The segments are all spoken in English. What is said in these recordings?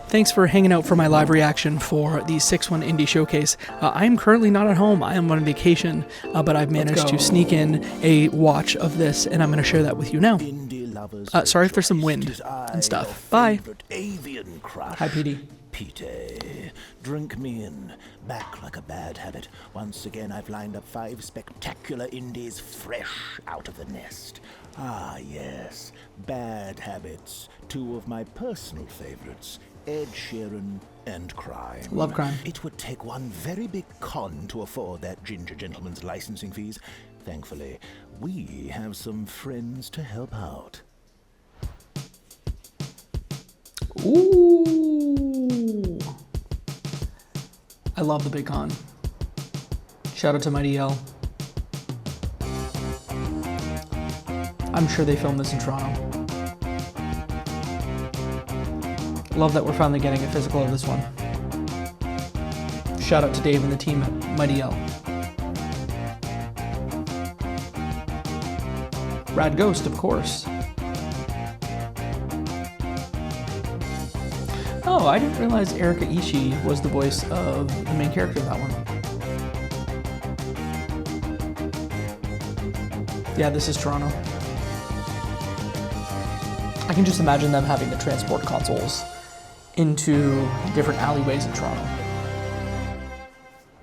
Thanks for hanging out for my live reaction for the 6-1 Indie Showcase. I am currently not at home. I am on vacation, but I've managed to sneak in a watch of this, and I'm going to share that with you now. Sorry if there's some wind and stuff. Bye. Hi, Petey. Petey, drink me in, back like a bad habit. Once again, I've lined up 5 spectacular indies fresh out of the nest. Ah, yes, bad habits. 2 of my personal favorites, Ed Sheeran and crime. Love crime. It would take one very big con to afford that ginger gentleman's licensing fees. Thankfully, we have some friends to help out. Ooh. I love the big con. Shout out to Mighty L. I'm sure they filmed this in Toronto. Love that we're finally getting a physical of this one. Shout out to Dave and the team at Mighty L. Rad Ghost, of course. Oh, I didn't realize Erika Ishii was the voice of the main character of that one. Yeah, this is Toronto. I can just imagine them having to transport consoles into different alleyways in Toronto.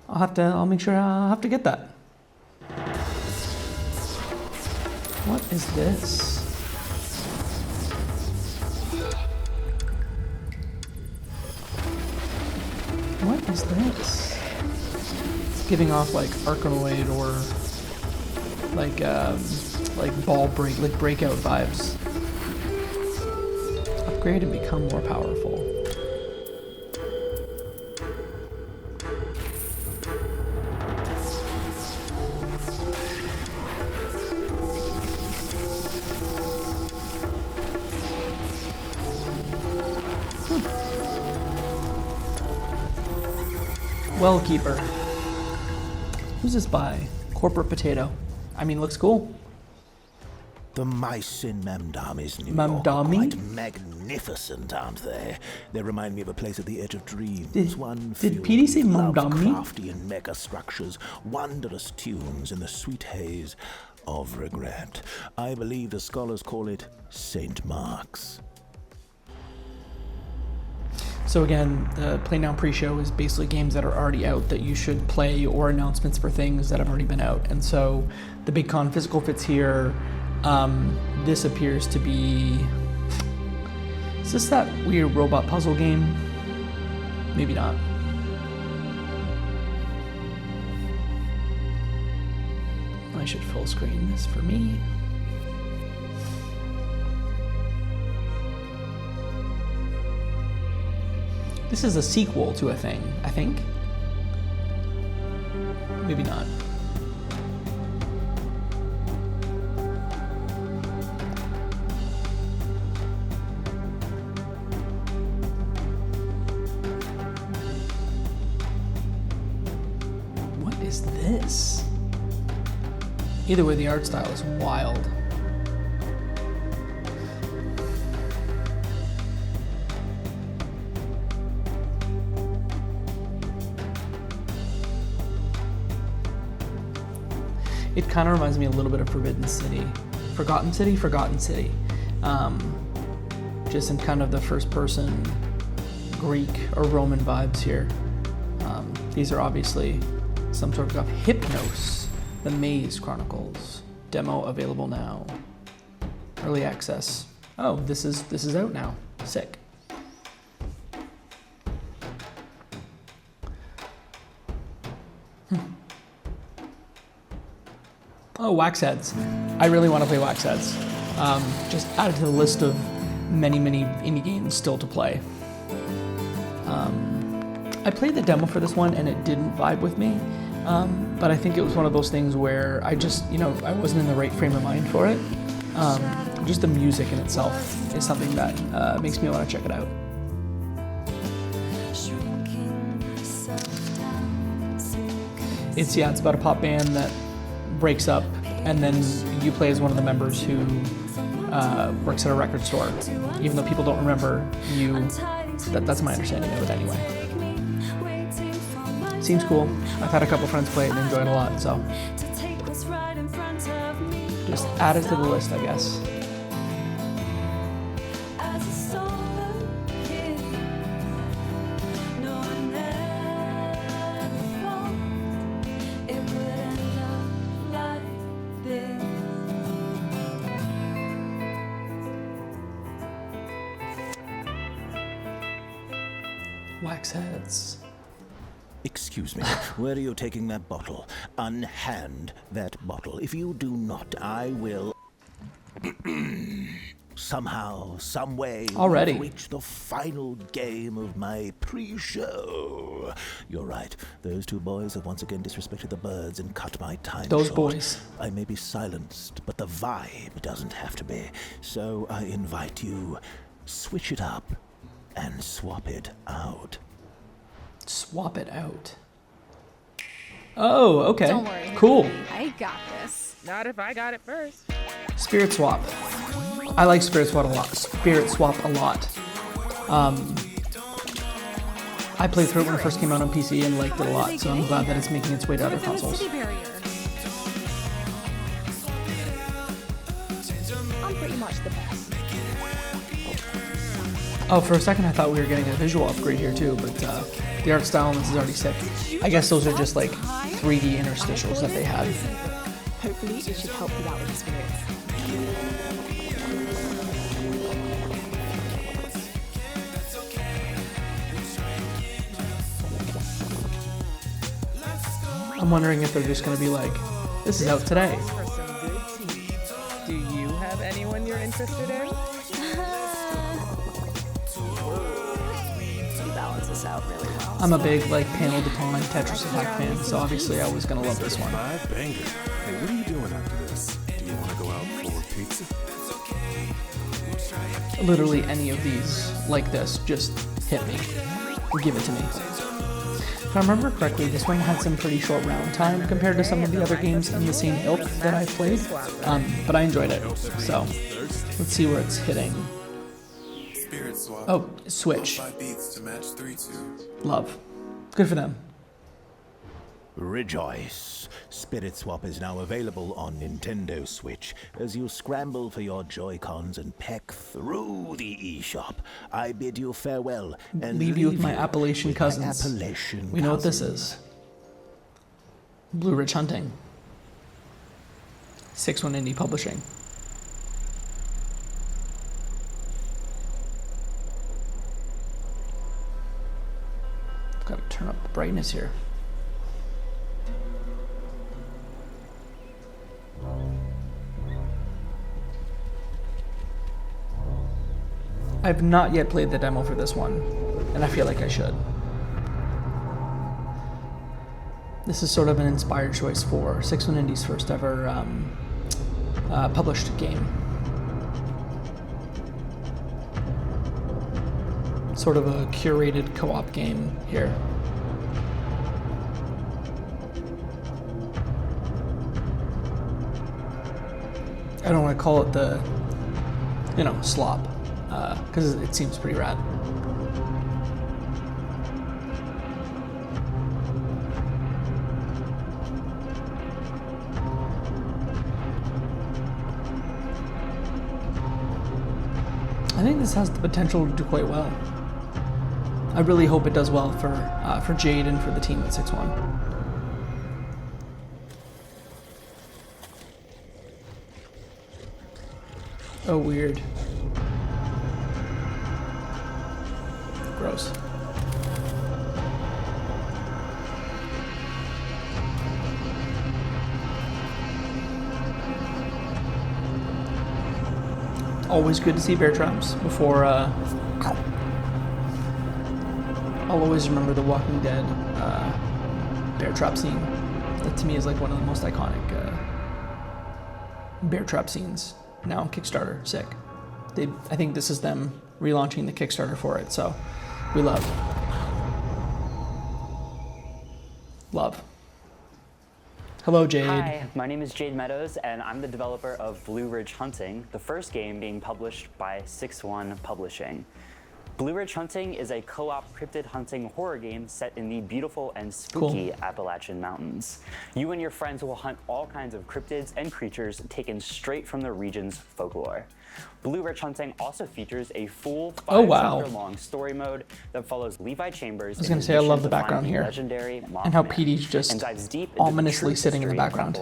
I'll make sure I'll have to get that. What is this? What is this? It's giving off like Arkanoid or like ball break, like breakout vibes. Upgrade and become more powerful. Wellkeeper. Who's this by? Corporate Potato. I mean, looks cool. The mice in Mamdami's New York are Mamdami? quite magnificent, aren't they? They remind me of a place at the edge of dreams. Did Petey say Mamdami? Lovecraftian mega structures, wondrous tunes in the sweet haze of regret. I believe the scholars call it St. Mark's. So again, the Play Now pre-show is basically games that are already out that you should play or announcements for things that have already been out. And so the Big Con physical fits here. This appears to be... Is this that weird robot puzzle game? Maybe not. I should full screen this for me. This is a sequel to a thing, I think. Maybe not. What is this? Either way, the art style is wild. It kind of reminds me a little bit of Forbidden City. Forgotten City? Forgotten City. Just in kind of the first person Greek or Roman vibes here. These are obviously some sort of Hypnos, the Maze Chronicles. Demo available now. Early access. Oh, this is out now. Sick. Oh, Wax Heads. I really want to play Wax Heads. Just added to the list of many, many indie games still to play. I played the demo for this one and it didn't vibe with me, but I think it was one of those things where I just, I wasn't in the right frame of mind for it. Just the music in itself is something that makes me want to check it out. It's about a pop band that breaks up, and then you play as one of the members who works at a record store. Even though people don't remember, you That's my understanding of it anyway. Seems cool. I've had a couple friends play it and enjoy it a lot, so just add it to the list, I guess. Wax heads. Excuse me, where are you taking that bottle? Unhand that bottle. If you do not, I will... somehow, someway, Already. reach the final game of my pre-show. You're right. Those two boys have once again disrespected the birds and cut my time Those short. boys. I may be silenced, but the vibe doesn't have to be. So I invite you, switch it up and swap it out. Swap it out. Oh, okay. Don't worry. Cool. I got this. Not if I got it first. Spirit swap. I like Spirit swap a lot. I played through it when it first came out on PC and liked it a lot, so I'm glad that it's making its way to other consoles. I'm pretty much the best. Oh, for a second I thought we were getting a visual upgrade here too, but the art style on this is already sick. I guess those are just like 3D interstitials that they had. Hopefully it should help you out with the spirits. I'm wondering if they're just going to be like, this is out today. For some good tea. Do you have anyone you're interested in? You balance this out really well. I'm a big like Panel Dupont Tetris Attack fan, so obviously I was going to love this one. Five banger. Hey, what are you doing after this? Do you want to go out for pizza? Literally any of these like this, just hit me. Give it to me. If I remember correctly, this one had some pretty short round time compared to some of the other games in the same ilk that I've played, but I enjoyed it, so let's see where it's hitting. Oh, Switch. Love. Good for them. Rejoice! Spirit Swap is now available on Nintendo Switch. As you scramble for your Joy-Cons and peck through the eShop, I bid you farewell and Leave you with my Appalachian with my cousins. Appalachian We know what this cousins. is. Blue Ridge Hunting. 6-1 Indie Publishing. Got to turn up the brightness here. I've not yet played the demo for this one, and I feel like I should. This is sort of an inspired choice for 6-1 Indie's first ever published game. Sort of a curated co-op game here. I don't want to call it the, slop, because it seems pretty rad. I think this has the potential to do quite well. I really hope it does well for Jade and for the team at 6-1. Oh, weird. Gross. Always good to see bear traps before, I'll always remember the Walking Dead bear trap scene. That to me is like one of the most iconic bear trap scenes. Now on Kickstarter, sick. I think this is them relaunching the Kickstarter for it, so we love. Love. Hello, Jade. Hi, my name is Jade Meadows, and I'm the developer of Blue Ridge Hunting, the first game being published by 6-1 Publishing. Blue Ridge Hunting is a co-op cryptid hunting horror game set in the beautiful and spooky Appalachian Mountains. You and your friends will hunt all kinds of cryptids and creatures taken straight from the region's folklore. Blue Ridge Hunting also features a full 5-chapter-long story mode that follows Levi Chambers. I was going to say I love the background here, and how Petey's just ominously sitting in the background.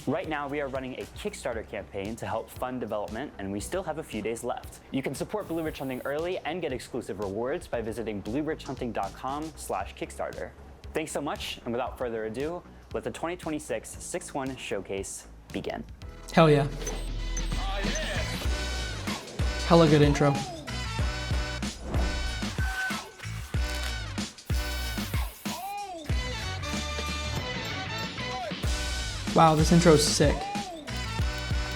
Right now, we are running a Kickstarter campaign to help fund development, and we still have a few days left. You can support Blue Ridge Hunting early and get exclusive rewards by visiting blueridgehunting.com/Kickstarter. Thanks so much, and without further ado, let the 2026 6-1 Showcase begin. Hell yeah. Hella good intro. Wow, this intro is sick.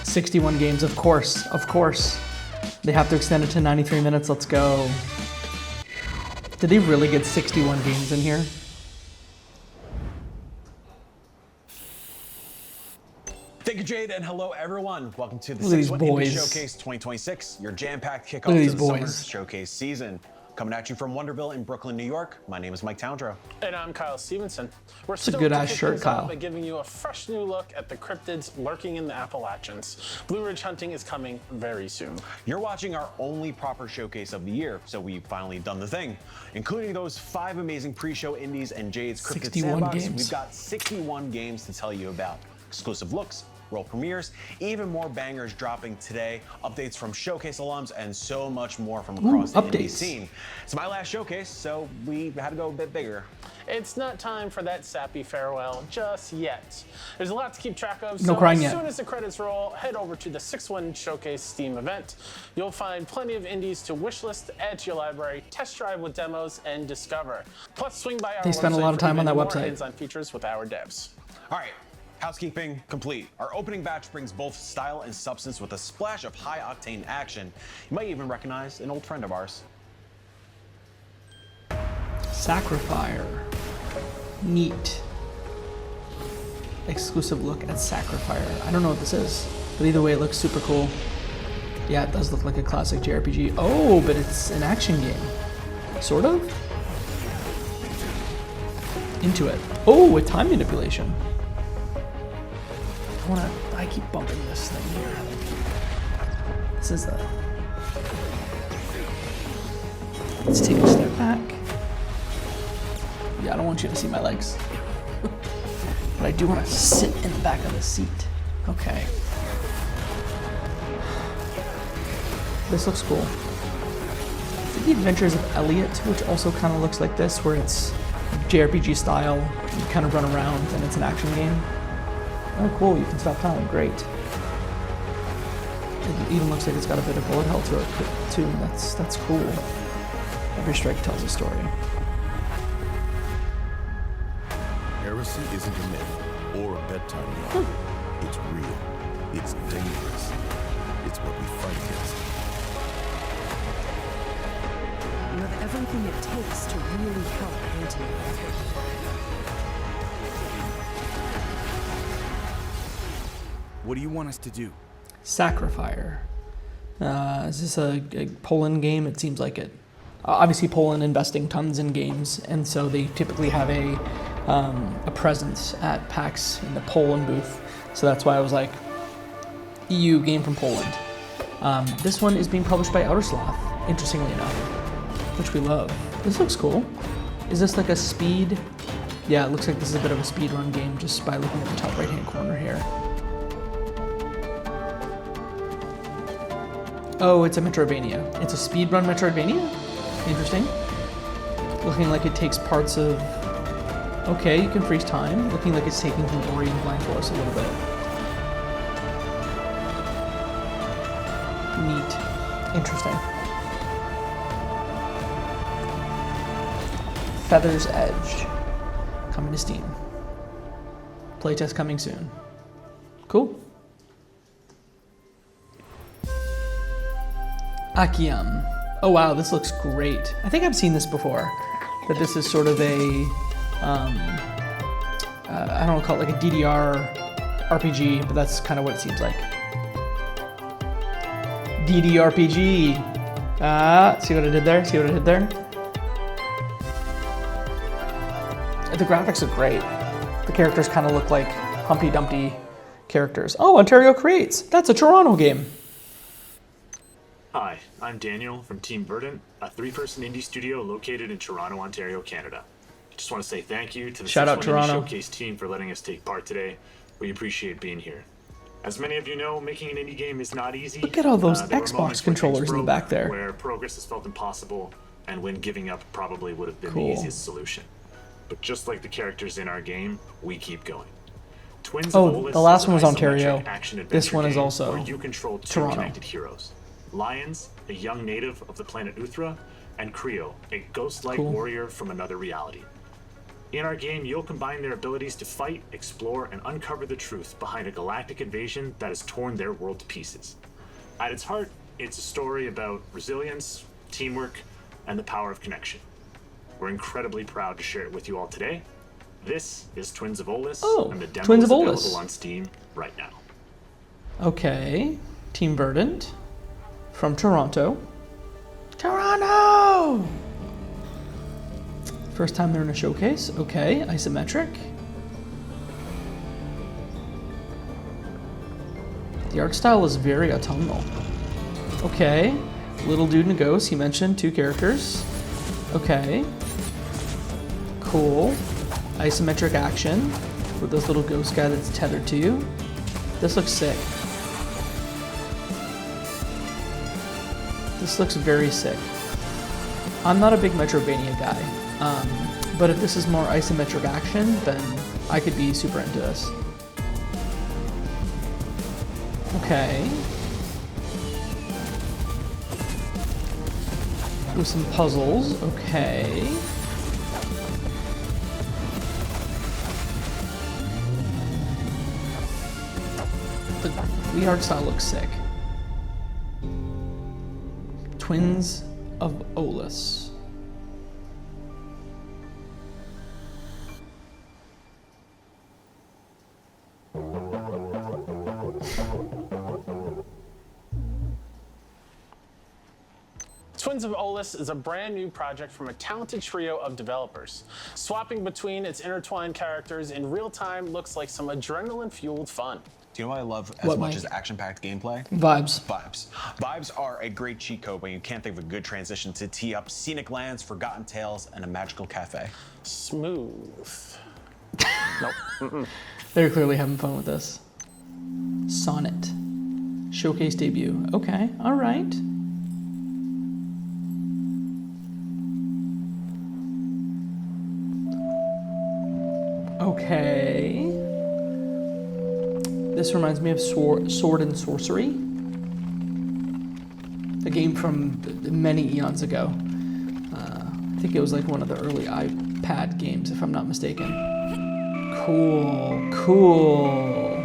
61 games, of course, of course. They have to extend it to 93 minutes, let's go. Did they really get 61 games in here? Thank you, Jade, and hello, everyone. Welcome to the Look at these 6-1 Indie boys. Showcase 2026, your jam-packed Look at kickoff these to the summer boys. showcase season. Coming at you from Wonderville in Brooklyn, New York, my name is Mike Towndrow. And I'm Kyle Stevenson. We're It's a good ass shirt, Kyle. by giving you a fresh new look at the cryptids lurking in the Appalachians. Blue Ridge Hunting is coming very soon. You're watching our only proper showcase of the year, so we've finally done the thing. Including those 5 amazing pre-show indies and Jade's Cryptid 61 Sandbox, games. we've got 61 games to tell you about. Exclusive looks, world premieres, even more bangers dropping today, updates from Showcase alums, and so much more from across the indie scene. It's my last showcase, so we had to go a bit bigger. It's not time for that sappy farewell just yet. There's a lot to keep track of, No so crying as yet. soon as the credits roll, head over to the 6-1 Showcase Steam event. You'll find plenty of indies to wishlist, add to your library, test drive with demos, and discover. Plus, swing by our They spend a lot of time on that website. hands-on features with our devs. All right, housekeeping complete. Our opening batch brings both style and substance with a splash of high-octane action. You might even recognize an old friend of ours. Sacrifier. Neat. Exclusive look at Sacrifier. I don't know what this is, but either way, it looks super cool. Yeah, it does look like a classic JRPG. Oh, but it's an action game. Sort of? Into it. Oh, with time manipulation. I keep bumping this thing here. This is the... Let's take a step back. Yeah, I don't want you to see my legs. But I do want to sit in the back of the seat. Okay. This looks cool. Is it The Adventures of Elliot, which also kind of looks like this, where it's JRPG style, you kind of run around and it's an action game. Oh cool, you can stop time, great. It even looks like it's got a bit of bullet hell to it too, that's cool. Every strike tells a story. Heresy isn't a myth or a bedtime yarn. It's real. It's dangerous. It's what we fight against. You have everything it takes to really help anti-war. What do you want us to do? Sacrifier. Is this a Poland game? It seems like it. Obviously, Poland investing tons in games, and so they typically have a presence at PAX in the Poland booth. So that's why I was like, EU game from Poland. This one is being published by Outersloth, interestingly enough, which we love. This looks cool. Is this like a speed? Yeah, it looks like this is a bit of a speedrun game just by looking at the top right-hand corner here. Oh, it's a Metroidvania. It's a speedrun Metroidvania? Interesting. Looking like it takes parts of... Okay, you can freeze time. Looking like it's taking from Ori and Blind Forest a little bit. Neat. Interesting. Feather's Edge. Coming to Steam. Playtest coming soon. Cool. Akiam. Oh wow, this looks great. I think I've seen this before. That this is sort of a, I don't want to call it like a DDR RPG, but that's kind of what it seems like. DDRPG. See what I did there? See what I did there? The graphics are great. The characters kind of look like Humpty Dumpty characters. Oh, Ontario Creates. That's a Toronto game. Hi, I'm Daniel from Team Verdant, a 3-person indie studio located in Toronto, Ontario, Canada. I just want to say thank you to the Shout out 6-1 Indie Toronto. Showcase team for letting us take part today. We appreciate being here. As many of you know, making an indie game is not easy. Look at all those There were Xbox moments where controllers things in the broke, back there. where progress has felt impossible, and when giving up probably would have been Cool. the easiest solution. But just like the characters in our game, we keep going. Twins Oh, of Olus the last is an one was isometric Ontario. action-adventure This one is game also where you control 2 Toronto. connected heroes. Lions, a young native of the planet Uthra, and Creo, a ghost-like Cool. warrior from another reality. In our game, you'll combine their abilities to fight, explore, and uncover the truth behind a galactic invasion that has torn their world to pieces. At its heart, it's a story about resilience, teamwork, and the power of connection. We're incredibly proud to share it with you all today. This is Twins of Olus, Oh, and the demo Twins is of available Olus. on Steam right now. Okay. Team Verdant. From Toronto. Toronto! First time they're in a showcase. Okay, isometric. The art style is very autumnal. Okay. Little dude and a ghost. He mentioned 2 characters. Okay. Cool. Isometric action with this little ghost guy that's tethered to you. This looks sick. This looks very sick. I'm not a big Metroidvania guy, but if this is more isometric action, then I could be super into this. Okay. With some puzzles, okay. The art style looks sick. Twins of Olus. Twins of Olus is a brand new project from a talented trio of developers. Swapping between its intertwined characters in real time looks like some adrenaline-fueled fun. Do you know what I love as What, much Mike? as action-packed gameplay? Vibes. Vibes. Vibes are a great cheat code when you can't think of a good transition to tee up scenic lands, forgotten tales, and a magical cafe. Smooth. They're clearly having fun with this. Sonnet. Showcase debut. Okay, alright. Okay. This reminds me of Sword and Sorcery. A game from many eons ago. I think it was like one of the early iPad games, if I'm not mistaken. Cool, cool.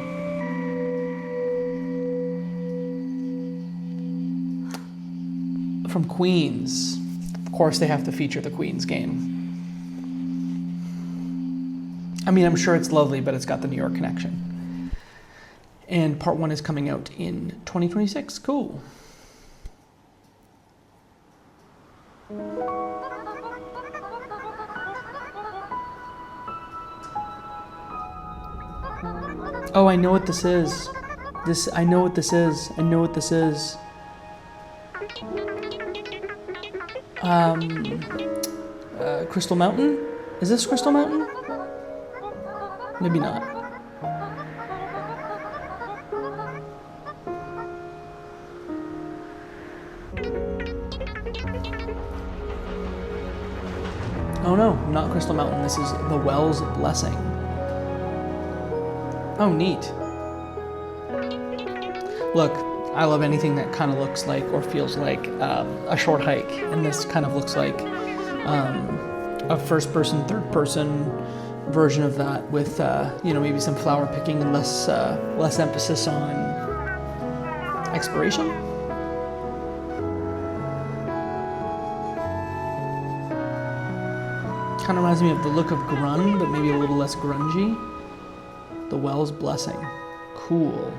From Queens. Of course, they have to feature the Queens game. I mean, I'm sure it's lovely, but it's got the New York connection. And part 1 is coming out in 2026. Cool. Oh, I know what this is. I know what this is. I know what this is. Crystal Mountain? Is this Crystal Mountain? Maybe not. Oh no, not Crystal Mountain. This is the Well's Blessing. Oh, neat. Look, I love anything that kind of looks like or feels like a short hike, and this kind of looks like a first-person, third-person version of that with, you know, maybe some flower picking and less emphasis on exploration. Kind of reminds me of the look of Grun, but maybe a little less grungy. The Well's Blessing. Cool.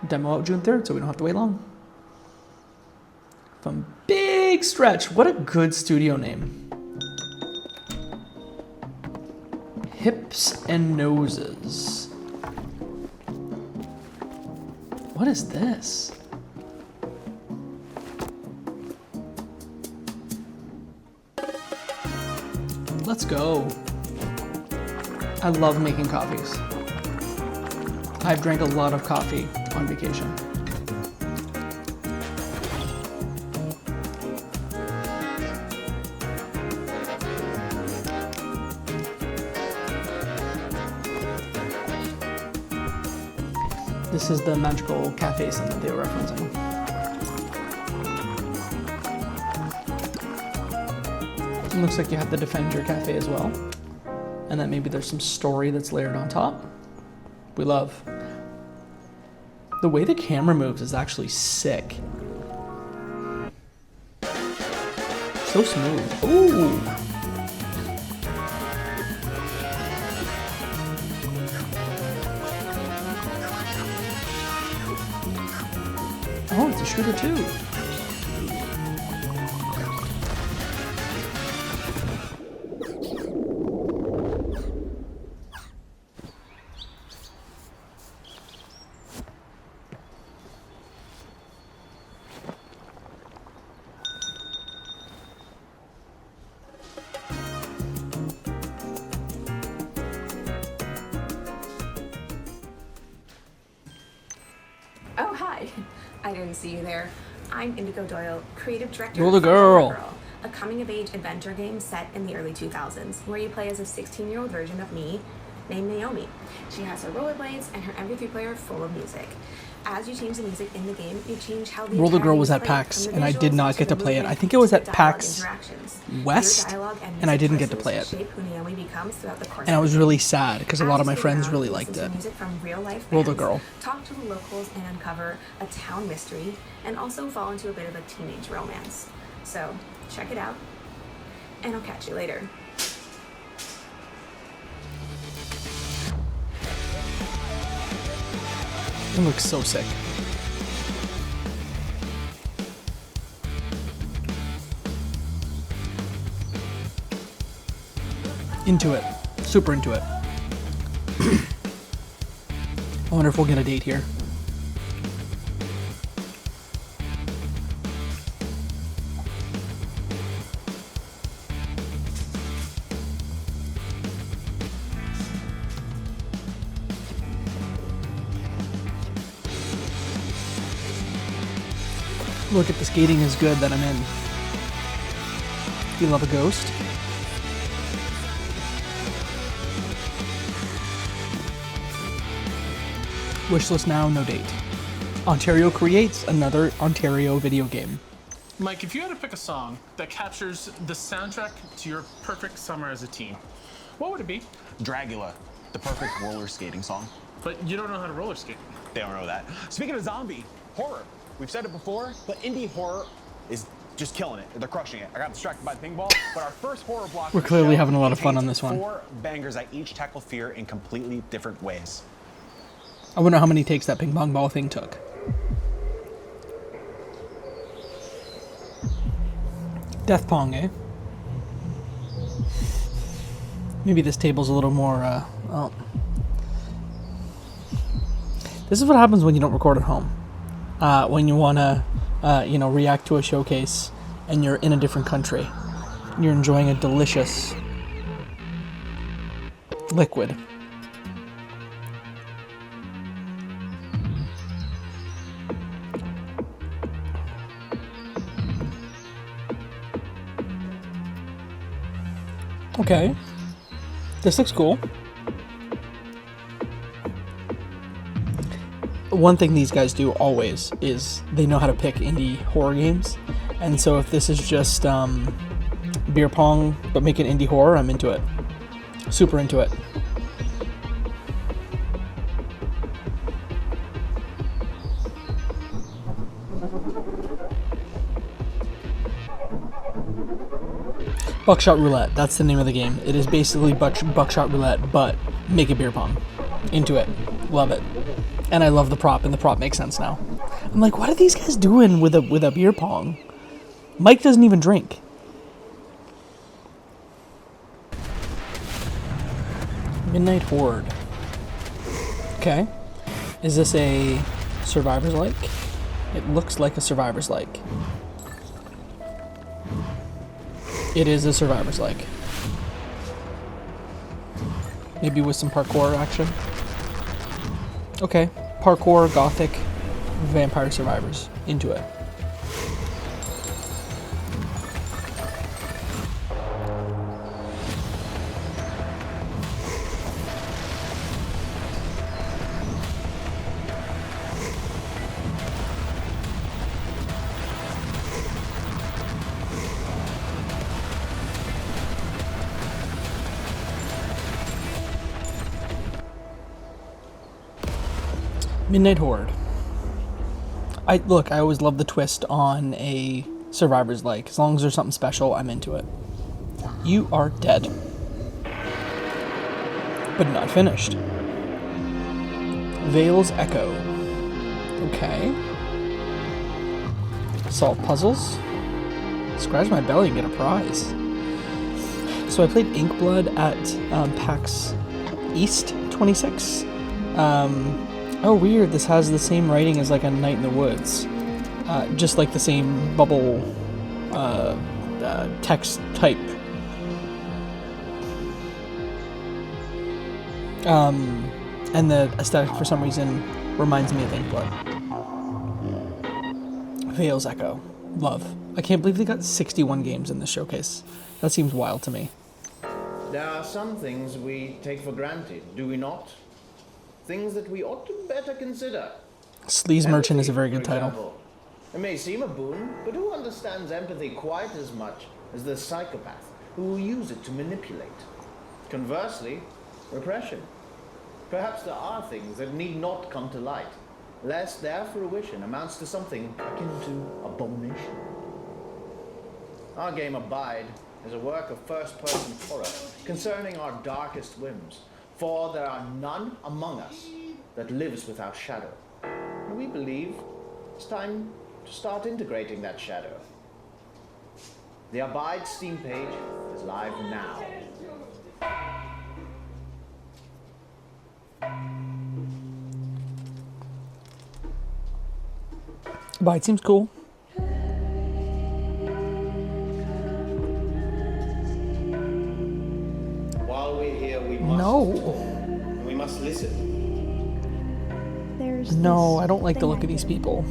Demo out June 3rd, so we don't have to wait long. From Big Snake Stretch. What a good studio name. Hips and Noses. What is this? Let's go. I love making coffees. I've drank a lot of coffee on vacation. This is the magical cafe scene that they were referencing. It looks like you have to defend your cafe as well. And that maybe there's some story that's layered on top. We love. The way the camera moves is actually sick. So smooth. Ooh. Oh, it's a shooter too. Oh, hi. I didn't see you there. I'm Indigo Doyle, creative director Roller of Girl, a coming-of-age adventure game set in the early 2000s, where you play as a 16-year-old version of me named Naomi. She has her rollerblades and her MP3 player full of music. As you change the music in the game, you change how the Roller Girl was at entire PAX, game and I plays, did from the not visuals get to the play it. I movement think it was to at dialogue PAX interactions. West, Your dialogue and I didn't get to choices play it. shape who Naomi becomes throughout the course And I of was the really game. sad because a As lot you of my stick friends around, really listen liked to it. music from real-life Roller bands, Girl. talk to the locals and uncover a town mystery, and also fall into a bit of a teenage romance. So, check it out, and I'll catch you later. It looks so sick. Into it. Super into it. I wonder if we'll get a date here. Look at the skating is good that I'm in. You love a ghost? Wishlist now, no date. Ontario creates another Ontario video game. Mike, if you had to pick a song that captures the soundtrack to your perfect summer as a teen, what would it be? Dragula, the perfect roller skating song. But you don't know how to roller skate. They don't know that. Speaking of zombie, horror. We've said it before, but indie horror is just killing it. They're crushing it. I got distracted by the ping ball, but our first horror block. We're clearly having a lot of fun on this one. 4 bangers that each tackle fear in completely different ways. I wonder how many takes that ping pong ball thing took. Death Pong, eh? Maybe this table's a little more, oh. This is what happens when you don't record at home. When you want to, react to a showcase and you're in a different country. You're enjoying a delicious liquid. Okay. This looks cool. One thing these guys do always is they know how to pick indie horror games. And so if this is just beer pong, but make it indie horror, I'm into it. Super into it. Buckshot Roulette, that's the name of the game. It is basically Buckshot Roulette, but make it beer pong. Into it. Love it. And I love the prop, and the prop makes sense now. I'm like, what are these guys doing with a beer pong? Mike doesn't even drink. Midnight Horde. Okay. Is this a Survivor's like? It looks like a Survivor's like. It is a Survivor's like. Maybe with some parkour action. Okay. Parkour, gothic, vampire survivors. Into it. Midnight Horde. I always love the twist on a Survivor's like. As long as there's something special, I'm into it. You are dead. But not finished. Vale's Echo. Okay. Solve puzzles. Scratch my belly and get a prize. So I played Inkblood at PAX East 26. Oh, weird. This has the same writing as like a Night in the Woods. Just like the same bubble text type. And the aesthetic for some reason reminds me of Inkblood. Vale's Echo. Love. I can't believe they got 61 games in this showcase. That seems wild to me. There are some things we take for granted, do we not? Things that we ought to better consider. Sleaze Merchant is a very for good title. example. It may seem a boon, but who understands empathy quite as much as the psychopath who will use it to manipulate? Conversely, repression. Perhaps there are things that need not come to light, lest their fruition amounts to something akin to abomination. Our game Abide is a work of first-person horror concerning our darkest whims, for there are none among us that lives without shadow. And we believe it's time to start integrating that shadow. The Abide Steam page is live now. Abide seems cool. While we're here, we must talk, and we must listen. No, I don't like the look of these people.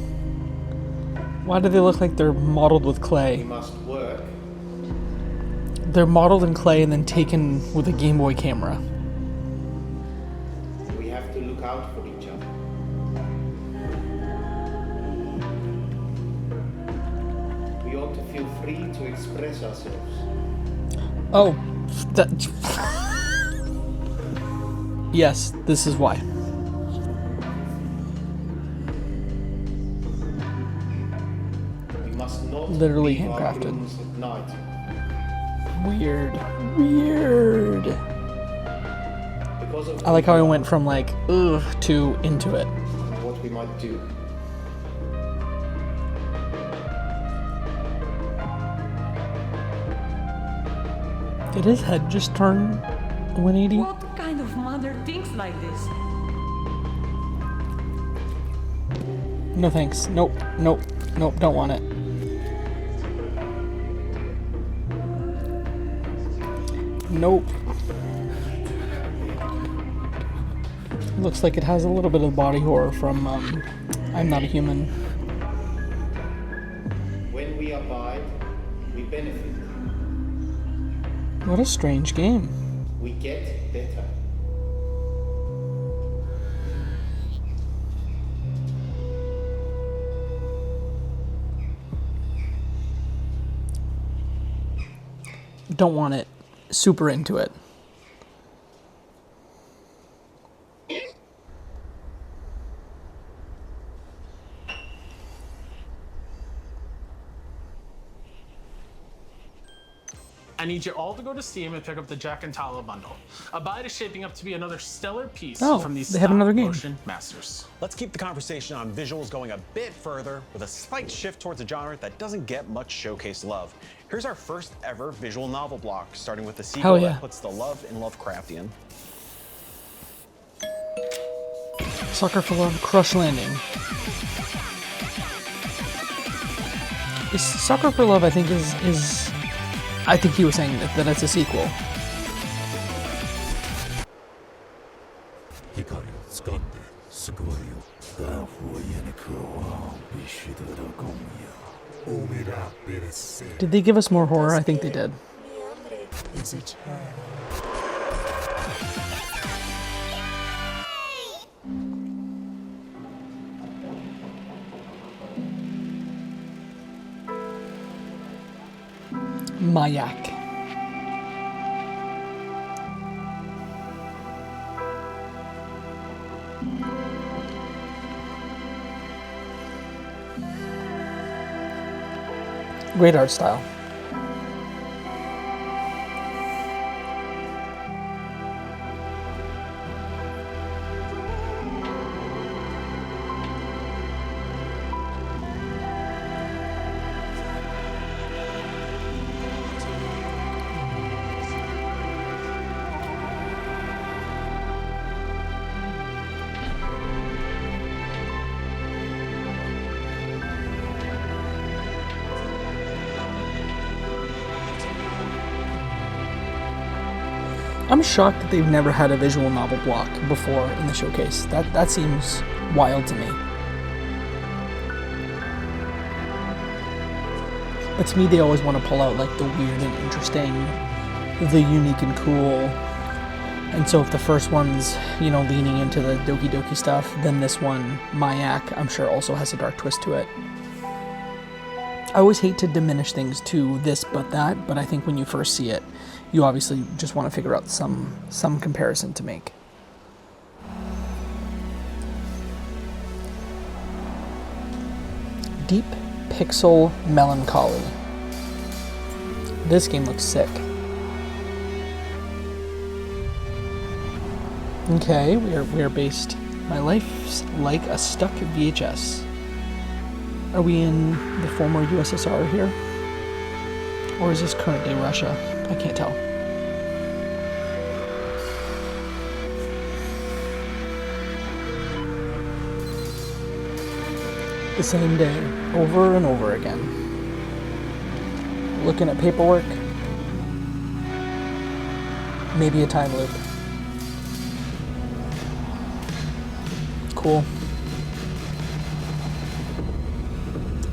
Why do they look like they're modeled with clay? We must work. They're modeled in clay and then taken with a Game Boy camera. We have to look out for each other. We ought to feel free to express ourselves. Oh, that. Yes, this is why. We must not Literally leave our handcrafted. rooms at night. Weird. Weird. Because of I like how I went from like, ugh, to into it. what we might do. Did his head just turn 180? What kind of mother thinks like this? No thanks. Nope. Nope. Nope. Don't want it. Nope. Looks like it has a little bit of body horror from I'm Not a Human. When we abide, we benefit. What a strange game. We get better. Don't want it. Super into it. I need you all to go to Steam and pick up the Jack and Tala bundle. Abide is shaping up to be another stellar piece from these they have another game. motion masters. Let's keep the conversation on visuals going a bit further with a slight shift towards a genre that doesn't get much showcase love. Here's our first ever visual novel block, starting with the sequel that puts the love in Lovecraftian. Sucker for Love, Crush Landing. Is Sucker for Love, I think, is I think he was saying that it's a sequel. Did they give us more horror? I think they did. Mayak. Great art style. I'm shocked that they've never had a visual novel block before in the showcase. That seems wild to me. But to me, they always want to pull out like the weird and interesting, the unique and cool. And so if the first one's, you know, leaning into the Doki Doki stuff, then this one, Mayak, I'm sure also has a dark twist to it. I always hate to diminish things to this but that, but I think when you first see it, you obviously just want to figure out some comparison to make. Deep Pixel Melancholy. This game looks sick. Okay, we are based. My life's like a stuck VHS. Are we in the former USSR here? Or is this current day Russia? I can't tell. The same day, over and over again. Looking at paperwork. Maybe a time loop. Cool.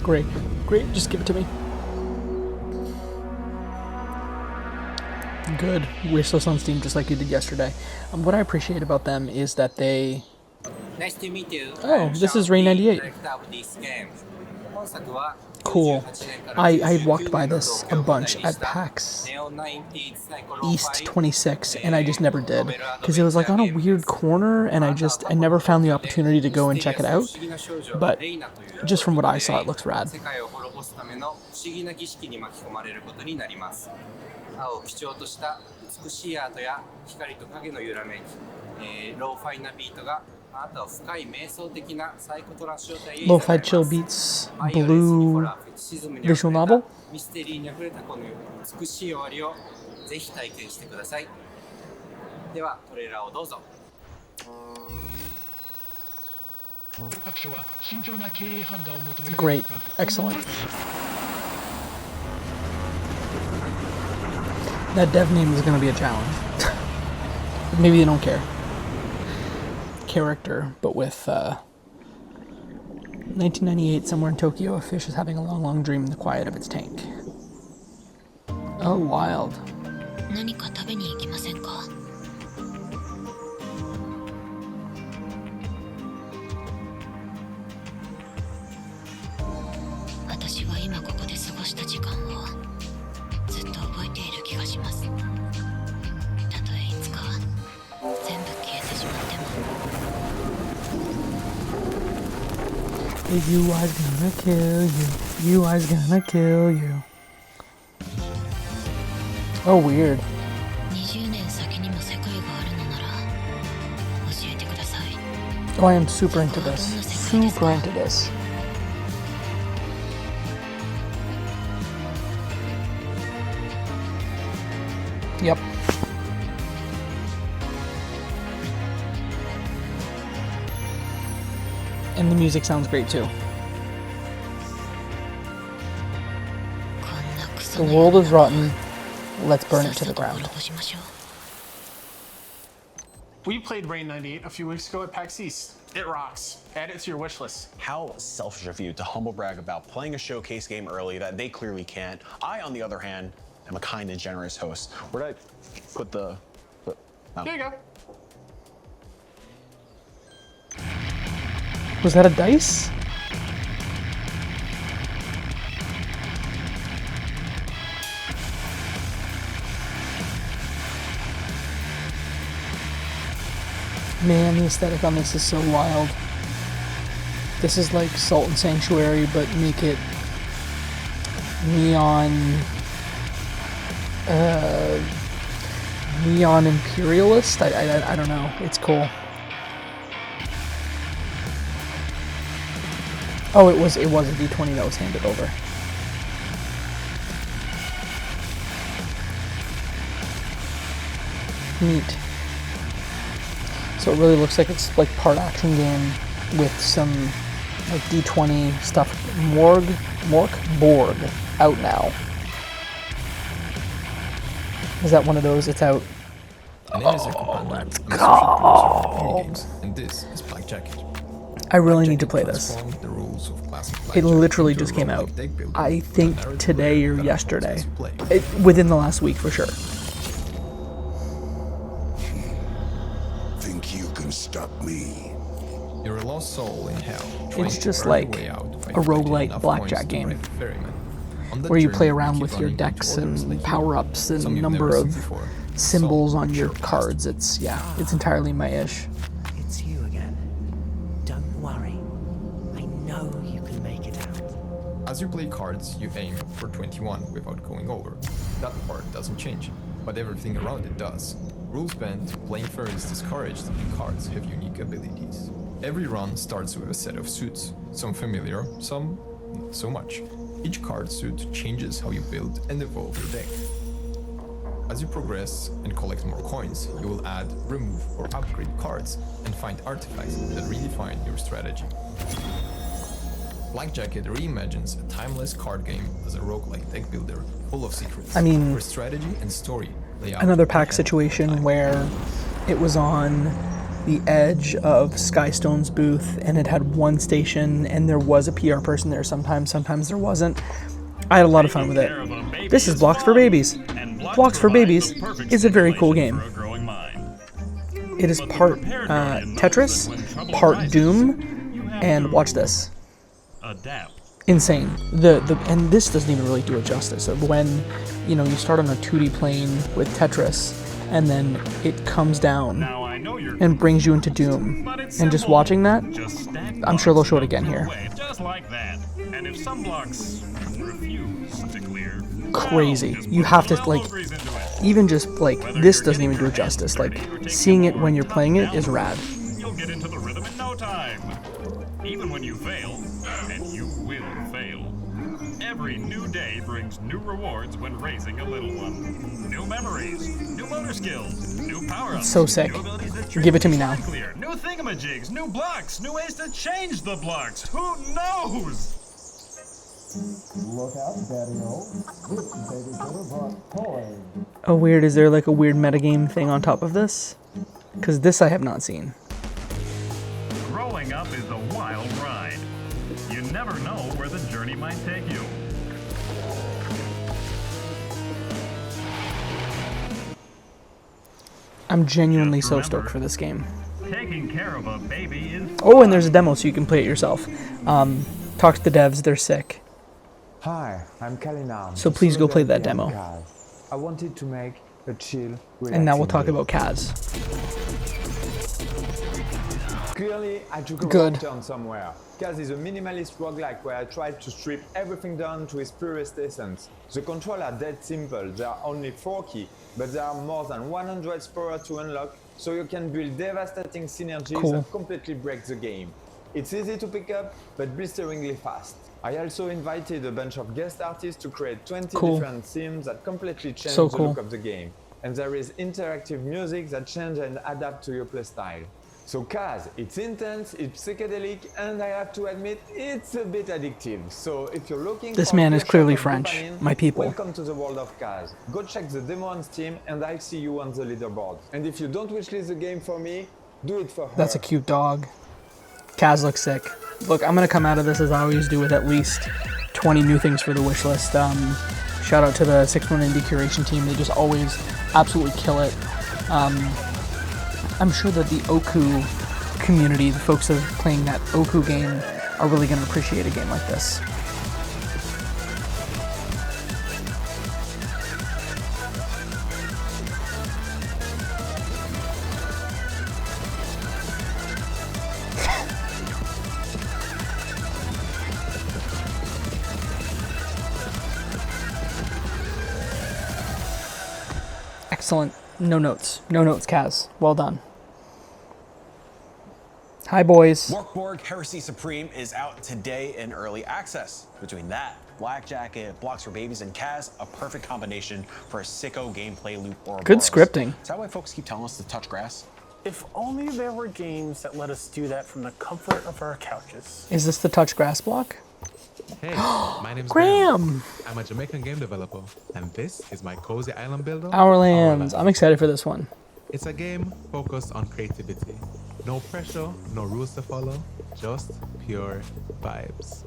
Great. Great, just give it to me. Good. Wish this on Steam just like you did yesterday. What I appreciate about them is that they... Nice to meet you. Oh, this is Ray 98. Cool. I walked by this a bunch at PAX East 26, and I just never did. Because it was like on a weird corner, and I never found the opportunity to go and check it out. But just from what I saw, it looks rad. Lo-fi chill beats, blue visual novel. Great, excellent. That dev name is going to be a challenge. Maybe they don't care. Character, but with 1998, somewhere in Tokyo, a fish is having a long, long dream in the quiet of its tank. Oh, wild. You was gonna kill you. You was gonna kill you. Oh, weird. Oh, I am super into this. Super into this. Yep. And the music sounds great too. The world is rotten. Let's burn it to the ground. We played Rain 98 a few weeks ago at PAX East. It rocks. Add it to your wish list. How selfish of you to humble brag about playing a showcase game early that they clearly can't. I, on the other hand, am a kind and generous host. Where'd I put the... Oh. Here you go. Was that a dice? Man, the aesthetic on this is so wild. This is like Salt and Sanctuary, but make it neon imperialist. I don't know. It's cool. Oh, it was a D20 that was handed over. Neat. So it really looks like it's like part action game with some like D20 stuff. Borg out now. Is that one of those? It's out. Let's go! And this is Black Jacket. I really need to play this. It literally just came out. I think today or yesterday. Within the last week for sure. Think you can stop me? You're a lost soul in hell. It's just like a roguelike blackjack game where you play around with your decks and power-ups and number of symbols on your cards. It's entirely my ish. It's you again. Don't worry. I know you can make it out. As you play cards, you aim for 21 without going over. That part doesn't change, but everything around it does. Rules bend, playing fair is discouraged, and cards have unique abilities. Every run starts with a set of suits, some familiar, some not so much. Each card suit changes how you build and evolve your deck. As you progress and collect more coins, you will add, remove, or upgrade cards and find artifacts that redefine your strategy. Black Jacket reimagines a timeless card game as a roguelike deck builder full of secrets. I mean, where strategy and story lay out another PAX situation where it was on the edge of Skystone's booth and it had one station and there was a PR person there sometimes there wasn't. I had a lot of fun with it. This is Blocks for Babies. Blocks for Babies is a very cool game. It is part Tetris, part Doom, and watch this. Insane. And this doesn't even really do it justice. Of when you start on a 2D plane with Tetris, and then it comes down and brings you into Doom. And just watching that, I'm sure they'll show it again here. Just like that. And if some blocks refuse to clear, crazy. You have to even just this doesn't even do it justice. Seeing it when you're playing it is rad. You'll get into the rhythm in no time. Even when you fail, and you will fail. Every new day brings new rewards when raising a little one. New memories, new motor skills, new power-ups. So sick. Give it to me now. Clear. New thingamajigs, new blocks, new ways to change the blocks. Who knows? Look out, Daddy-o. This baby brought toys. Oh, weird. Is there like a weird metagame thing on top of this? Because this I have not seen. Growing up is a wild ride. You never know where the journey might take you. I'm genuinely so stoked for this game. Taking care of a baby is... Oh, and there's a demo so you can play it yourself. Talk to the devs, they're sick. Hi, I'm Kalinam. So please go play that demo. I wanted to make a chill, and now we'll talk about Kaz. Clearly, I took a Good. wrong turn somewhere. Kaz is a minimalist roguelike where I tried to strip everything down to its purest essence. The controls are dead simple, there are only 4 keys, but there are more than 100 spores to unlock, so you can build devastating synergies that completely break the game. It's easy to pick up, but blisteringly fast. I also invited a bunch of guest artists to create 20 different themes that completely change the look of the game. And there is interactive music that changes and adapts to your playstyle. So Kaz, it's intense, it's psychedelic, and I have to admit, it's a bit addictive. So if you're looking This for man a is flash clearly of French, dopamine, my people. Welcome to the world of Kaz. Go check the demo on Steam, and I'll see you on the leaderboard. And if you don't wishlist the game for me, do it for her. That's a cute dog. Kaz looks sick. Look, I'm gonna come out of this as I always do with at least 20 new things for the wish list. Shout out to the 6-1 Indie Curation team. They just always absolutely kill it. I'm sure that the Oku community, the folks that are playing that Oku game, are really gonna appreciate a game like this. Excellent. No notes. No notes, Kaz. Well done. Hi, boys. Morkborg Heresy Supreme is out today in early access. Between that, Black Jacket, Blocks for Babies, and Kaz, a perfect combination for a sicko gameplay loop or Good scripting. Is that why folks keep telling us to touch grass? If only there were games that let us do that from the comfort of our couches. Is this the touch grass block? Hey, my name's Graham. I'm a Jamaican game developer, and this is my cozy island builder. Our Lands. I'm excited for this one. It's a game focused on creativity. No pressure, no rules to follow, just pure vibes.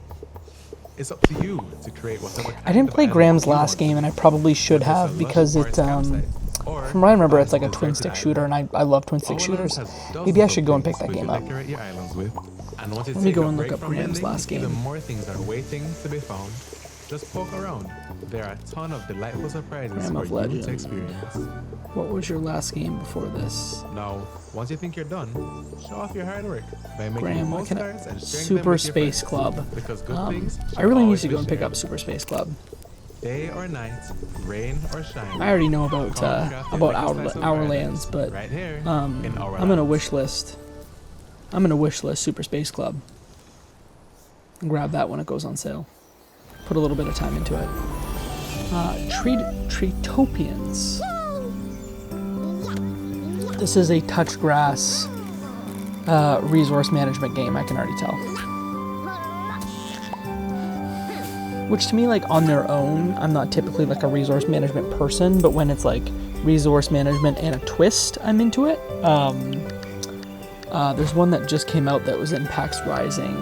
It's up to you to create whatever kind I didn't of play island Graham's you last want. game, and I probably should have because it, from what I remember, it's like a twin stick shooter, and I love twin stick shooters. Maybe I should go and pick that game up. Decorate your islands with. And once you Let me take go a and look break up from Graham's building, last game. even more things are waiting to be found. Just poke around. There are a ton of delightful surprises Graham of for you to Legend. experience. What was your last game before this? Now, once you think you're done, show off your hard work by making Graham, what can postcards and sharing them Super with your Space friends. Club. Because good things I really need always to go be and pick shared. up Super Space Club. Day or night, rain or shine. I already know about Our Our Lands, but right here in Our I'm gonna wish list. I'm gonna wish list Super Space Club. And grab that when it goes on sale. Put a little bit of time into it. Treetopians. This is a touch grass resource management game. I can already tell. Which to me, like on their own, I'm not typically like a resource management person, but when it's like resource management and a twist, I'm into it. There's one that just came out that was in PAX Rising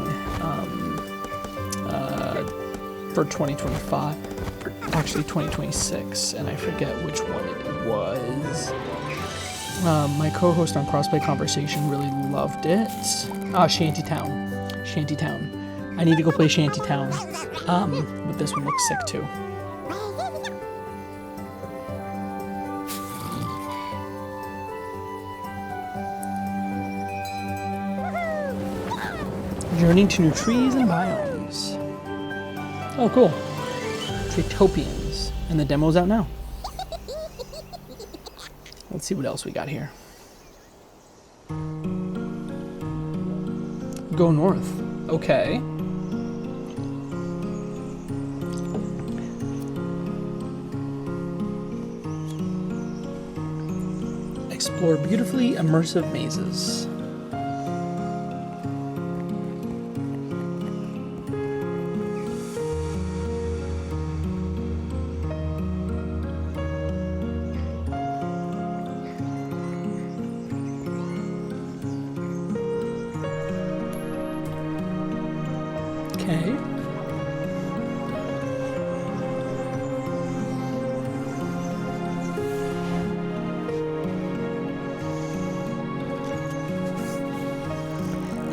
for 2025, actually 2026, and I forget which one it was. My co-host on Crossplay Conversation really loved it. Shantytown. Shantytown. I need to go play Shantytown, but this one looks sick too. Journey to new trees and biomes. Oh, cool. Treetopians. And the demo's out now. Let's see what else we got here. Go north. Okay. Explore beautifully immersive mazes. Okay.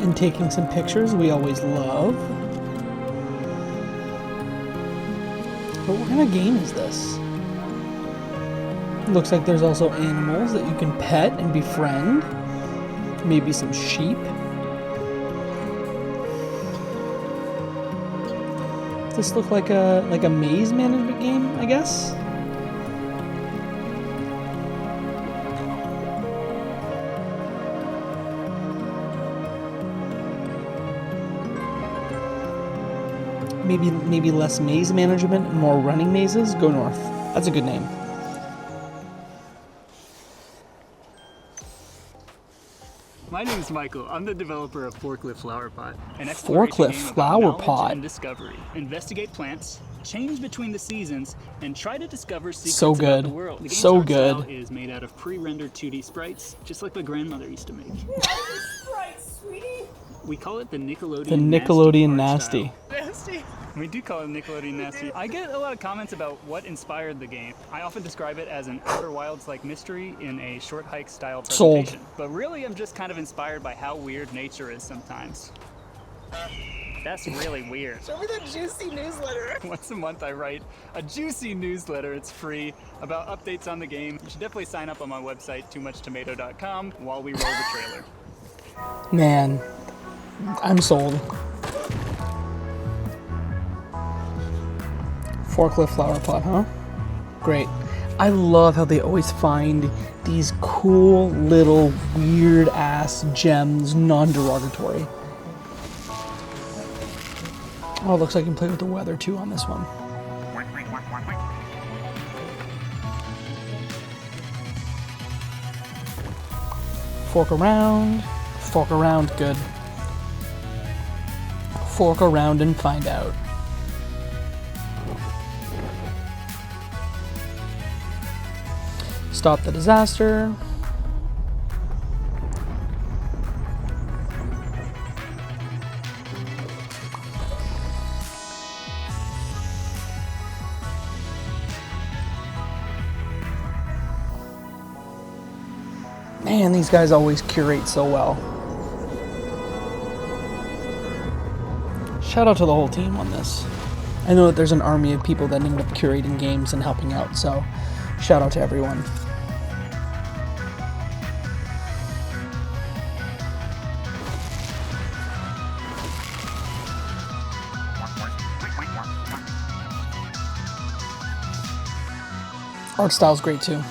And taking some pictures, we always love. But what kind of game is this? Looks like there's also animals that you can pet and befriend. Maybe some sheep. Does this look like a maze management game, I guess? Maybe less maze management and more running mazes? Go north. That's a good name. My name is Michael. I'm the developer of Forklift Flower Pot. An Forklift Flower Pot. And discovery. Investigate plants, change between the seasons, and try to discover secrets So about good. the world. The game's So art style good. is made out of pre-rendered 2D sprites, just like my grandmother used to make. We call it the Nickelodeon. The Nickelodeon Nasty. Nasty. Nasty. We do call it Nickelodeon Nasty. I get a lot of comments about what inspired the game. I often describe it as an Outer Wilds-like mystery in a short hike style Sold. presentation. But really, I'm just kind of inspired by how weird nature is sometimes. That's really weird. Show me that juicy newsletter. Once a month I write a juicy newsletter, it's free, about updates on the game. You should definitely sign up on my website, toomuchtomato.com, while we roll the trailer. Man, I'm sold. Forklift Flower Pot, huh? Great. I love how they always find these cool little weird ass gems, non-derogatory. Oh, it looks like I can play with the weather too on this one. Fork around, good. Fork around and find out. Stop the disaster. Man, these guys always curate so well. Shout out to the whole team on this. I know that there's an army of people that end up curating games and helping out, so shout out to everyone. Art style's great too.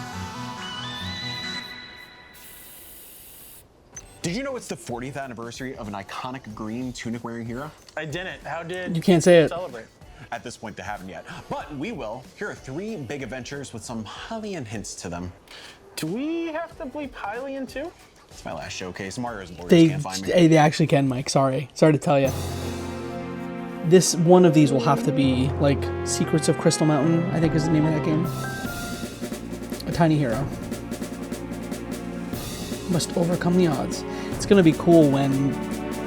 Did you know it's the 40th anniversary of an iconic green tunic-wearing hero? I didn't. How did You can't say it. celebrate? At this point, they haven't yet. But we will. Here are 3 big adventures with some Hylian hints to them. Do we have to bleep Hylian too? It's my last showcase. Mario's Warriors can't find me. They actually can, Mike. Sorry to tell you. This one of these will have to be like Secrets of Crystal Mountain, I think is the name of that game. A tiny hero. Must overcome the odds. It's gonna be cool when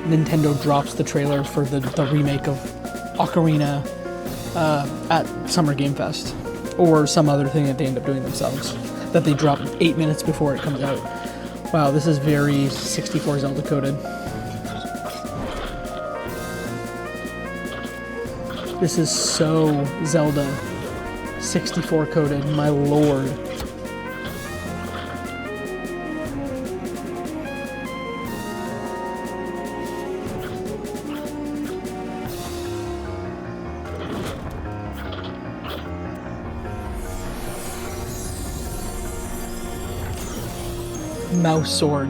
Nintendo drops the trailer for the remake of Ocarina at Summer Game Fest, or some other thing that they end up doing themselves, that they drop 8 minutes before it comes out. Wow, this is very 64 Zelda coded. This is so Zelda 64 coded, my lord. Mouse Sword.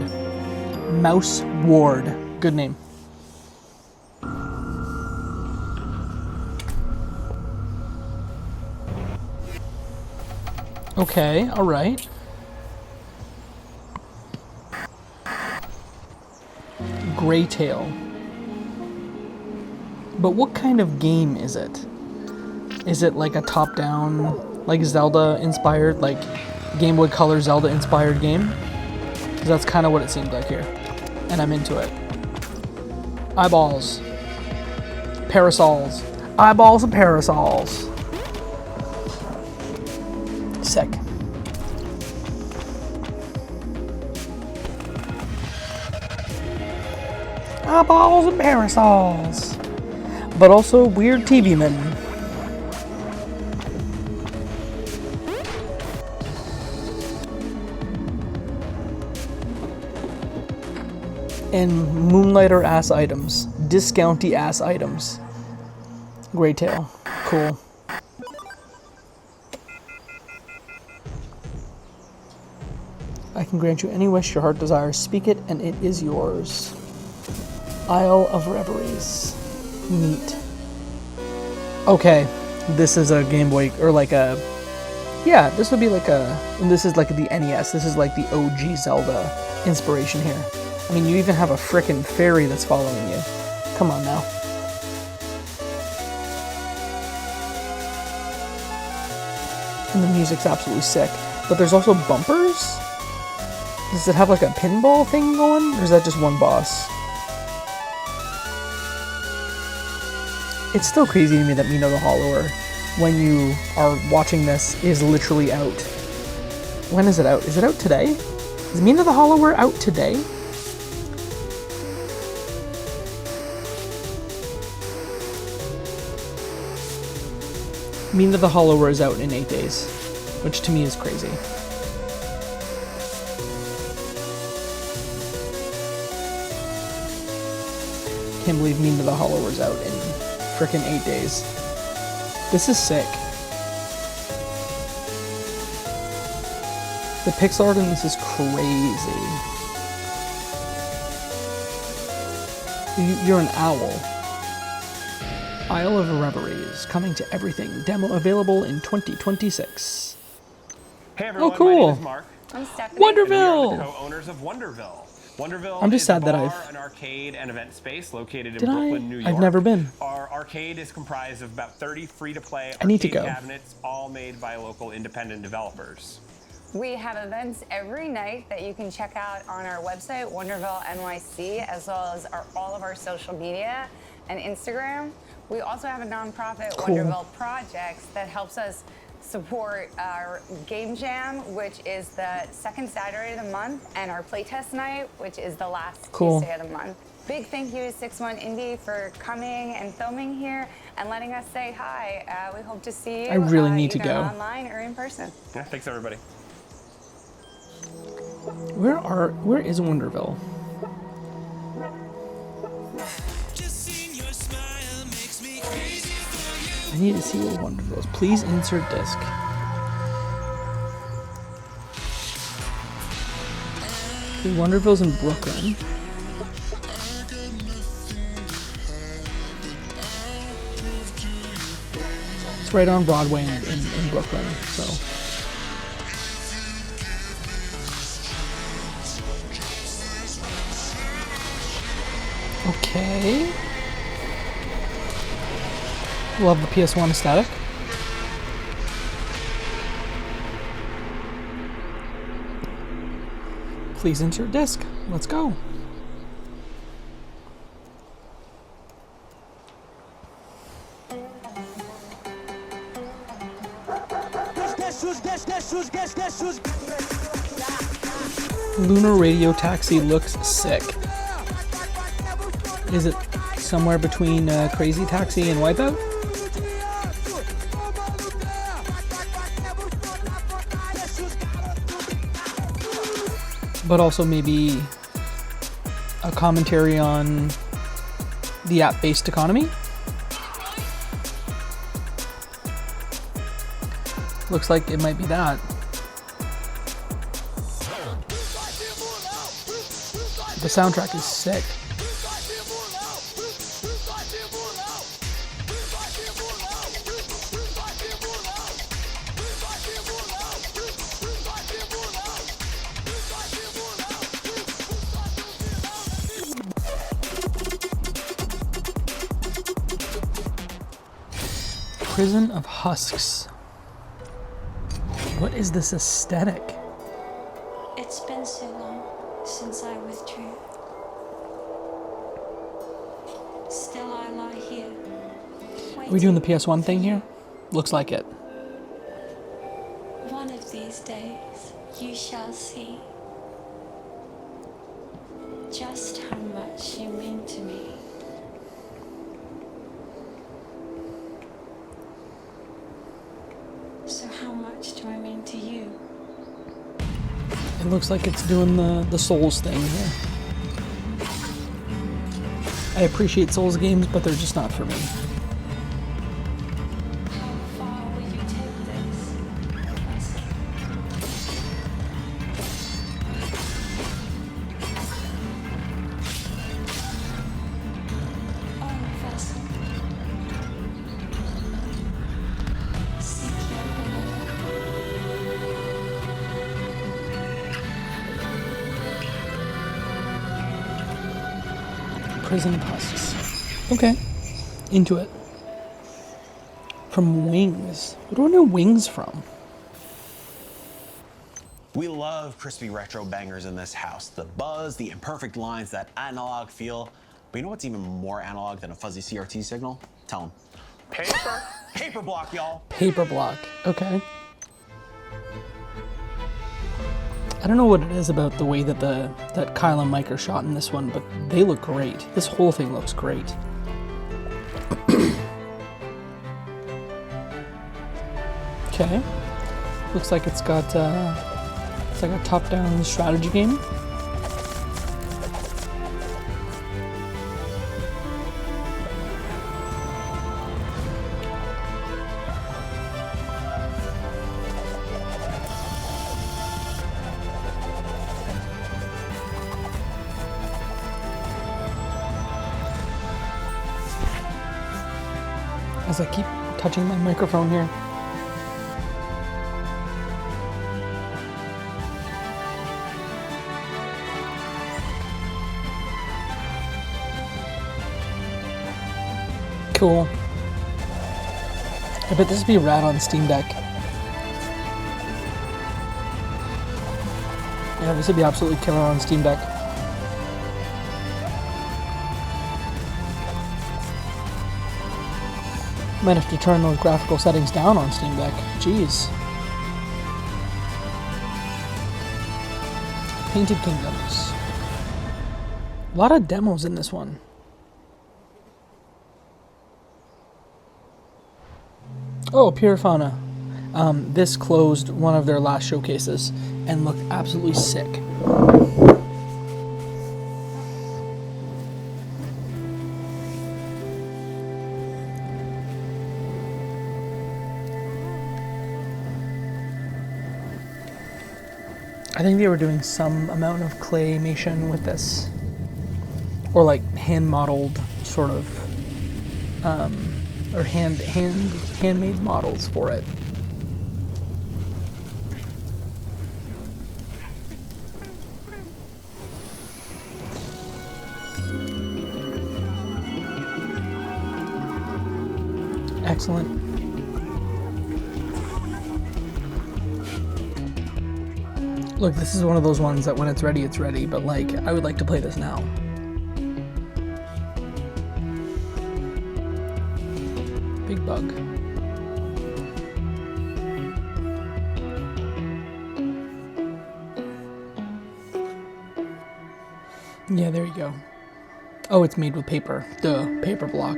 Mouse Ward. Good name. Okay, alright. Greytail. But what kind of game is it? Is it like a top-down, like Zelda-inspired, like Game Boy Color Zelda-inspired game? Because that's kind of what it seemed like here. And I'm into it. Eyeballs. Parasols. Eyeballs and parasols. Sick. Eyeballs and parasols. But also weird TV men. And Moonlighter ass items. Discounty ass items. Grey Tail. Cool. I can grant you any wish your heart desires. Speak it, and it is yours. Isle of Reveries. Neat. Okay, this is a Game Boy, or like a... Yeah, this would be like a... This is like the NES. This is like the OG Zelda inspiration here. I mean, you even have a frickin' fairy that's following you. Come on now. And the music's absolutely sick. But there's also bumpers? Does it have like a pinball thing going? Or is that just one boss? It's still crazy to me that Mina the Hollower, when you are watching this, is literally out. When is it out? Is it out today? Is Mina the Hollower out today? Mina the Hollower is out in 8 days, which to me is crazy. Can't believe Mina the Hollower's out in frickin' 8 days. This is sick. The pixel art in this is crazy. You're an owl. Isle of Reveries, coming to everything. Demo available in 2026. Hey everyone, oh, cool. My name is Mark. I'm Stephanie. Wonderville! And we are the co-owners of Wonderville. Wonderville I'm just is sad a that bar, an arcade, and event space located in Did Brooklyn, New York. I've never been. Our arcade is comprised of about 30 free-to-play I need to arcade go. cabinets, all made by local independent developers. We have events every night that you can check out on our website, Wonderville NYC, as well as all of our social media and Instagram. We also have a nonprofit, Cool. Wonderville Projects, that helps us support our Game Jam, which is the second Saturday of the month, and our playtest night, which is the last Cool. Tuesday of the month. Big thank you to 61 Indie for coming and filming here and letting us say hi. We hope to see you. I really need to either go. online or in person. Yeah, thanks everybody. Where is Wonderville? I need to see where Wonderville is. Please insert disc. Okay, Wonderville's in Brooklyn. It's right on Broadway in Brooklyn, so. Okay. Love the PS1 aesthetic. Please insert disc. Let's go. Lunar Radio Taxi looks sick. Is it somewhere between Crazy Taxi and Wipeout? But also maybe a commentary on the app-based economy? Looks like it might be that. The soundtrack is sick. Prison of Husks. What is this aesthetic? It's been so long since I withdrew. Still I lie here. Are we doing the PS1 thing here? Looks like it. One of these days, you shall see just how much you mean to me. So how much do I mean to you? It looks like it's doing the Souls thing here. I appreciate Souls games, but they're just not for me. Prison Husks. Okay. Into it. From Wings. What do I know Wings from? We love crispy retro bangers in this house. The buzz, the imperfect lines, that analog feel. But you know what's even more analog than a fuzzy CRT signal? Tell them. Paper? Paper block, y'all. Paper block. Okay. I don't know what it is about the way that that Kyle and Mike are shot in this one, but they look great. This whole thing looks great. Okay. Looks like it's got it's like a top-down strategy game. As I keep touching my microphone here. Cool. I bet this would be rad on Steam Deck. Yeah, this would be absolutely killer on Steam Deck. Might have to turn those graphical settings down on Steam Deck. Jeez. Painted Kingdoms. A lot of demos in this one. Oh, Pure Fauna. This closed one of their last showcases and looked absolutely sick. I think they were doing some amount of claymation with this, or like hand-modeled sort of, or handmade models for it. Excellent. Look, this is one of those ones that when it's ready, but like, I would like to play this now. Big bug. Yeah, there you go. Oh, it's made with paper. Duh, paper block.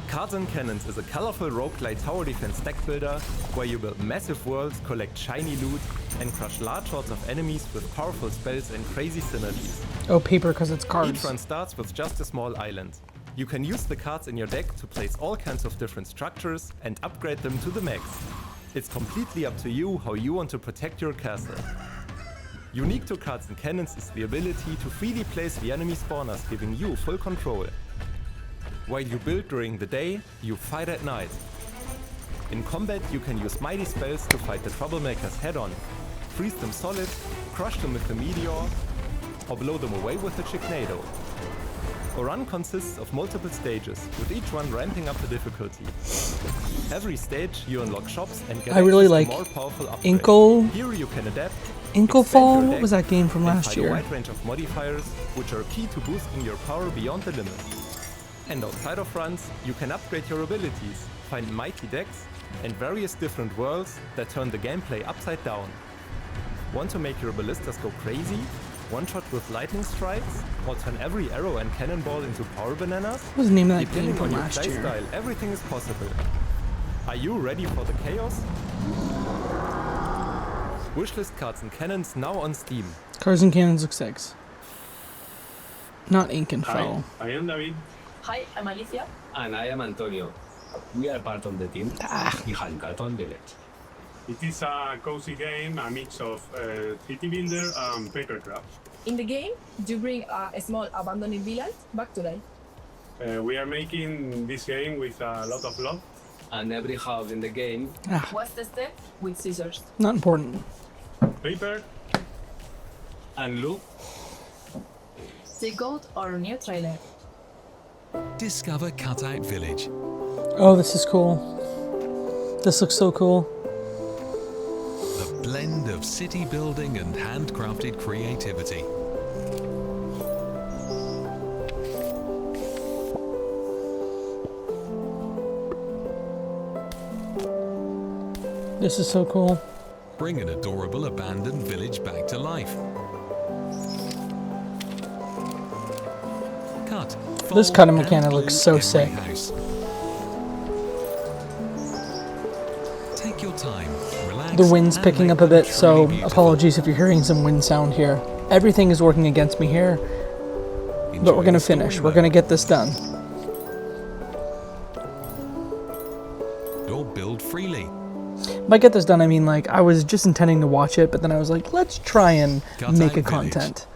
Cards and Cannons is a colorful roguelite tower defense deck builder where you build massive worlds, collect shiny loot, and crush large hordes of enemies with powerful spells and crazy synergies. Oh, paper because it's cards. Each run starts with just a small island. You can use the cards in your deck to place all kinds of different structures and upgrade them to the max. It's completely up to you how you want to protect your castle. Unique to Cards and Cannons is the ability to freely place the enemy spawners, giving you full control. While you build during the day, you fight at night. In combat, you can use mighty spells to fight the troublemakers head-on, freeze them solid, crush them with the meteor, or blow them away with the Chignado. A run consists of multiple stages, with each one ramping up the difficulty. Every stage, you unlock shops and get more powerful upgrades. Inkle. Here you can adapt. Inklefall? What was that game from last year? A wide range of modifiers, which are key to boosting your power beyond the limit. And outside of runs, you can upgrade your abilities, find mighty decks, and various different worlds that turn the gameplay upside down. Want to make your ballistas go crazy? One-shot with lightning strikes? Or turn every arrow and cannonball into power bananas? What was the name of that game Depending from on your last year? playstyle, everything is possible. Are you ready for the chaos? Wishlist Cards and Cannons now on Steam. Cards and Cannons looks six. Not Ink and Foe. I am David. Hi, I'm Alicia. And I am Antonio. We are part of the team behind Carton Village. It is a cozy game, a mix of city builder and papercraft. In the game, you bring a small abandoned village back to life. We are making this game with a lot of love. And every house in the game. What's the step? With scissors. Not important. Paper. and look. Check out our new trailer. Discover Cutout Village. Oh, this is cool. This looks so cool. A blend of city building and handcrafted creativity. This is so cool. Bring an adorable abandoned village back to life. Cut. This cutting mechanic looks so sick. House. Take your time, relax. The wind's picking up a bit, so apologies if you're hearing some wind sound here. Everything is working against me here, but we're gonna finish. We're gonna get this done. Or build freely. By get this done, I mean like I was just intending to watch it, but then I was like, let's try and make a content.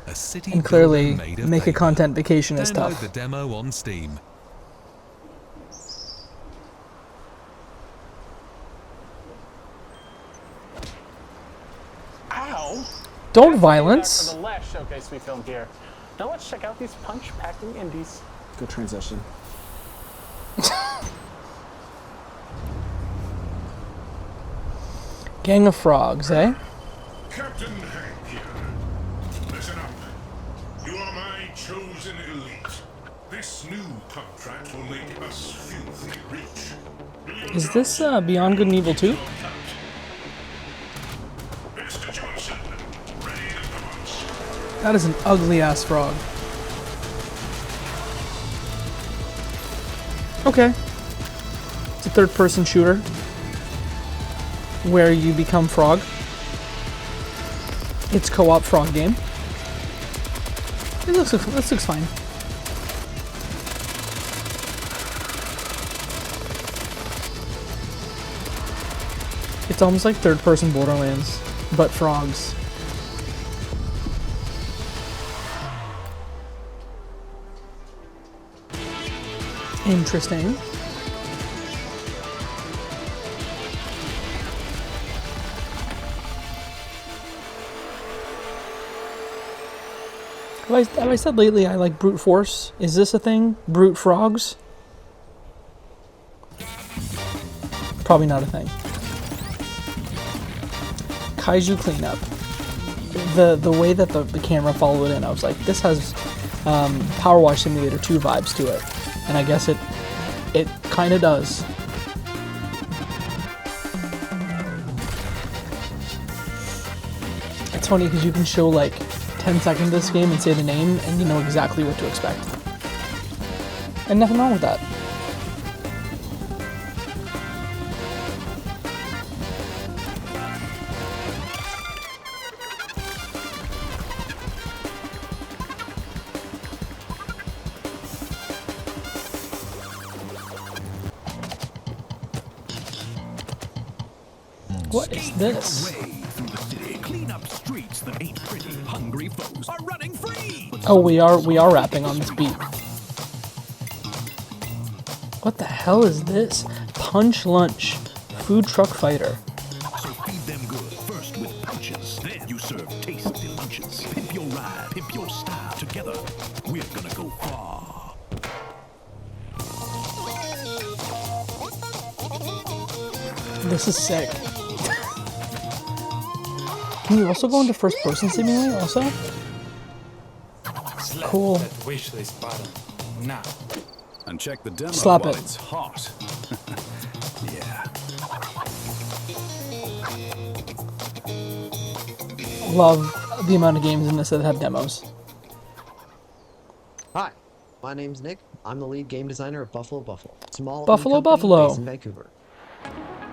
And clearly, make a content vacation is tough. Download the demo on Steam. Ow! Don't violence. For the last showcase we filmed here. Now let's check out these punch-packing indies. Good transition. Gang of frogs, eh? Captain Hank here. Listen up. You are my chosen elite. This new contract will make us filthy rich. Is this Beyond Good and Evil 2? Mr. Johnson, ready to commence. That is an ugly ass frog. Okay. It's a third person shooter where you become frog. It's co-op frog game. This looks fine. It's almost like third person Borderlands, but frogs. Interesting. Have I said lately I like brute force? Is this a thing? Brute frogs? Probably not a thing. Kaiju cleanup. The way that the camera followed in, I was like, this has Power Wash Simulator 2 vibes to it. And I guess it kind of does. It's funny because you can show like 10 seconds of this game and say the name and you know exactly what to expect. And nothing wrong with that. What is this? Oh, we are rapping on this beat. What the hell is this? Punch Lunch, food truck fighter. So feed them good, first with punches, then you serve tasty lunches. Pimp your ride, pimp your style. Together, we're gonna go far. This is sick. Can you also go into first person seemingly also? Cool. That wish list button now. And check the demo Slap while it. it's hot. Yeah. Love the amount of games in this that have demos. Hi, my name's Nick. I'm the lead game designer of Buffalo Buffalo. Small Buffalo indie company Buffalo. based in Vancouver.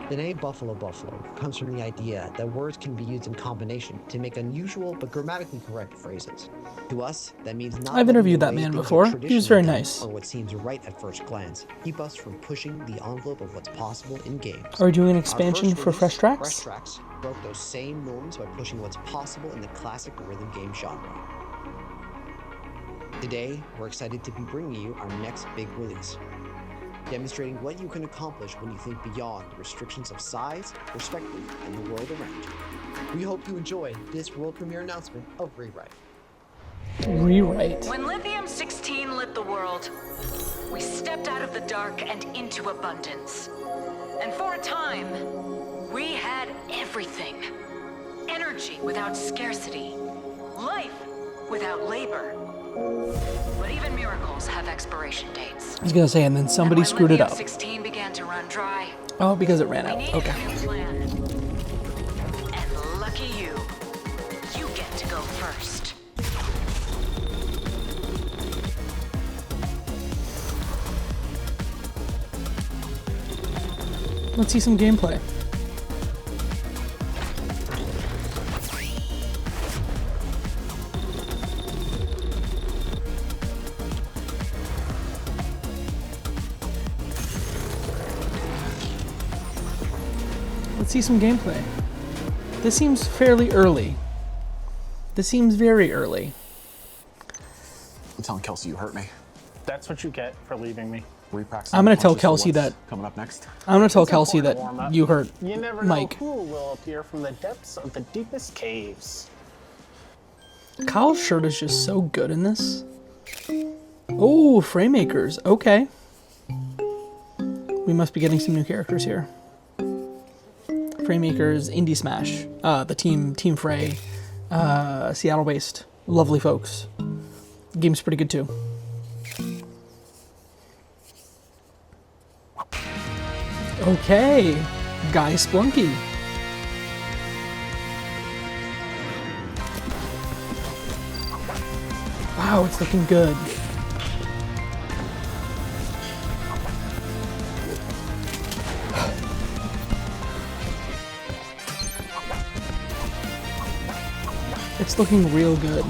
The name Buffalo Buffalo comes from the idea that words can be used in combination to make unusual but grammatically correct phrases. To us, that means not I've interviewed that letting the man way before. things are He was very traditionally nice. done, or what seems right at first glance, keep us from pushing the envelope of what's possible in games. Are we doing an Our expansion first for release, Fresh Tracks? Fresh Tracks broke those same norms by pushing what's possible in the classic rhythm game genre. Today, we're excited to be bringing you our next big release. demonstrating what you can accomplish when you think beyond the restrictions of size, perspective, and the world around you. We hope you enjoy this world premiere announcement of Rewrite. Rewrite. When Lithium-16 lit the world, we stepped out of the dark and into abundance. And for a time, we had everything. Energy without scarcity. Life without labor. But even miracles have expiration dates. I was gonna say, and then somebody screwed it up. Lithium-16 began to run dry. Oh, because it ran out. We Okay. needed a new plan. And lucky you, you get to go first. Let's see some gameplay. Let's see some gameplay. This seems fairly early. This seems very early. I'm telling Kelsey you hurt me. That's what you get for leaving me. I'm gonna tell Kelsey that. Coming up next. I'm gonna tell It's Kelsey important that to warm up. you hurt You never know Mike. who will appear from the depths of the deepest caves. Kyle's shirt is just so good in this. Oh, Framemakers. Okay. We must be getting some new characters here. Framemakers, Indie Smash, the Team Frey, Seattle-based, lovely folks. The game's pretty good too. Okay, Guy Splunky. Wow, it's looking good. It's looking real good.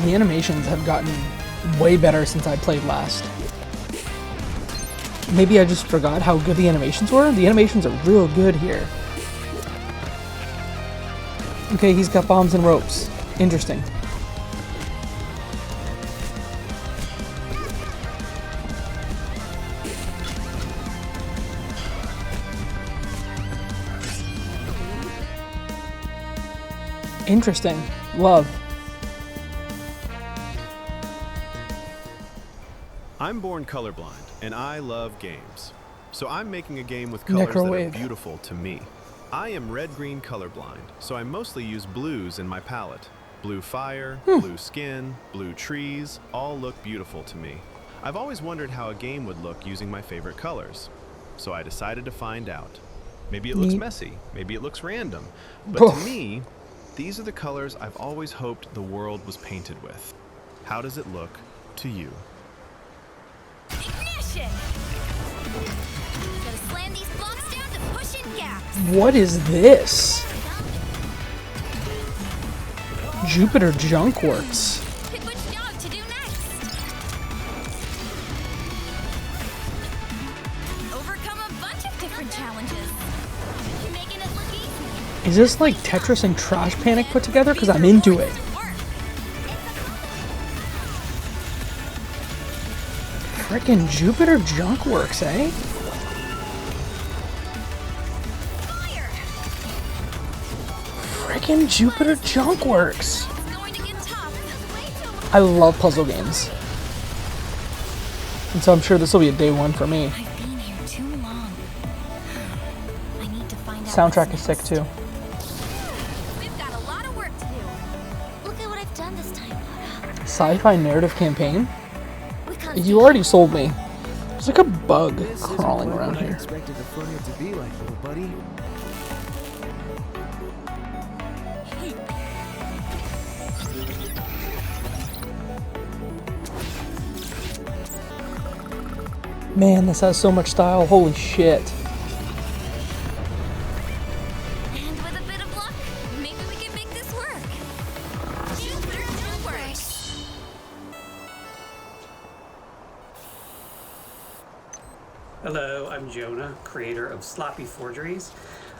The animations have gotten way better since I played last. Maybe I just forgot how good the animations were. The animations are real good here. Okay, he's got bombs and ropes. Interesting. Interesting. Love. I'm born colorblind, and I love games. So I'm making a game with colors that are beautiful to me. I am red-green colorblind, so I mostly use blues in my palette. Blue fire, blue skin, blue trees, all look beautiful to me. I've always wondered how a game would look using my favorite colors. So I decided to find out. Maybe it looks messy, maybe it looks random, but to me, these are the colors I've always hoped the world was painted with. How does it look to you? Ignition! Gotta slam these blocks down to push in gaps. What is this? Jupiter Junk Works. Pick which job to do next. Overcome a bunch of different challenges. You're making it look easy. Is this like Tetris and Trash Panic put together? Because I'm into it. Frickin' Jupiter Junk Works, eh? Frickin' Jupiter Junk Works. I love puzzle games. And so I'm sure this will be a day one for me. Soundtrack is sick too. We've got a lot of work to do. Look at what I've done this time, Laura. Sci-fi narrative campaign? You already sold me. There's like a bug crawling around here. Expected the fun to be like, little buddy. Man, this has so much style. Holy shit. And with a bit of luck, maybe we can make this work. Jupiter Junk Works. Hello, I'm Jonah, creator of Sloppy Forgeries.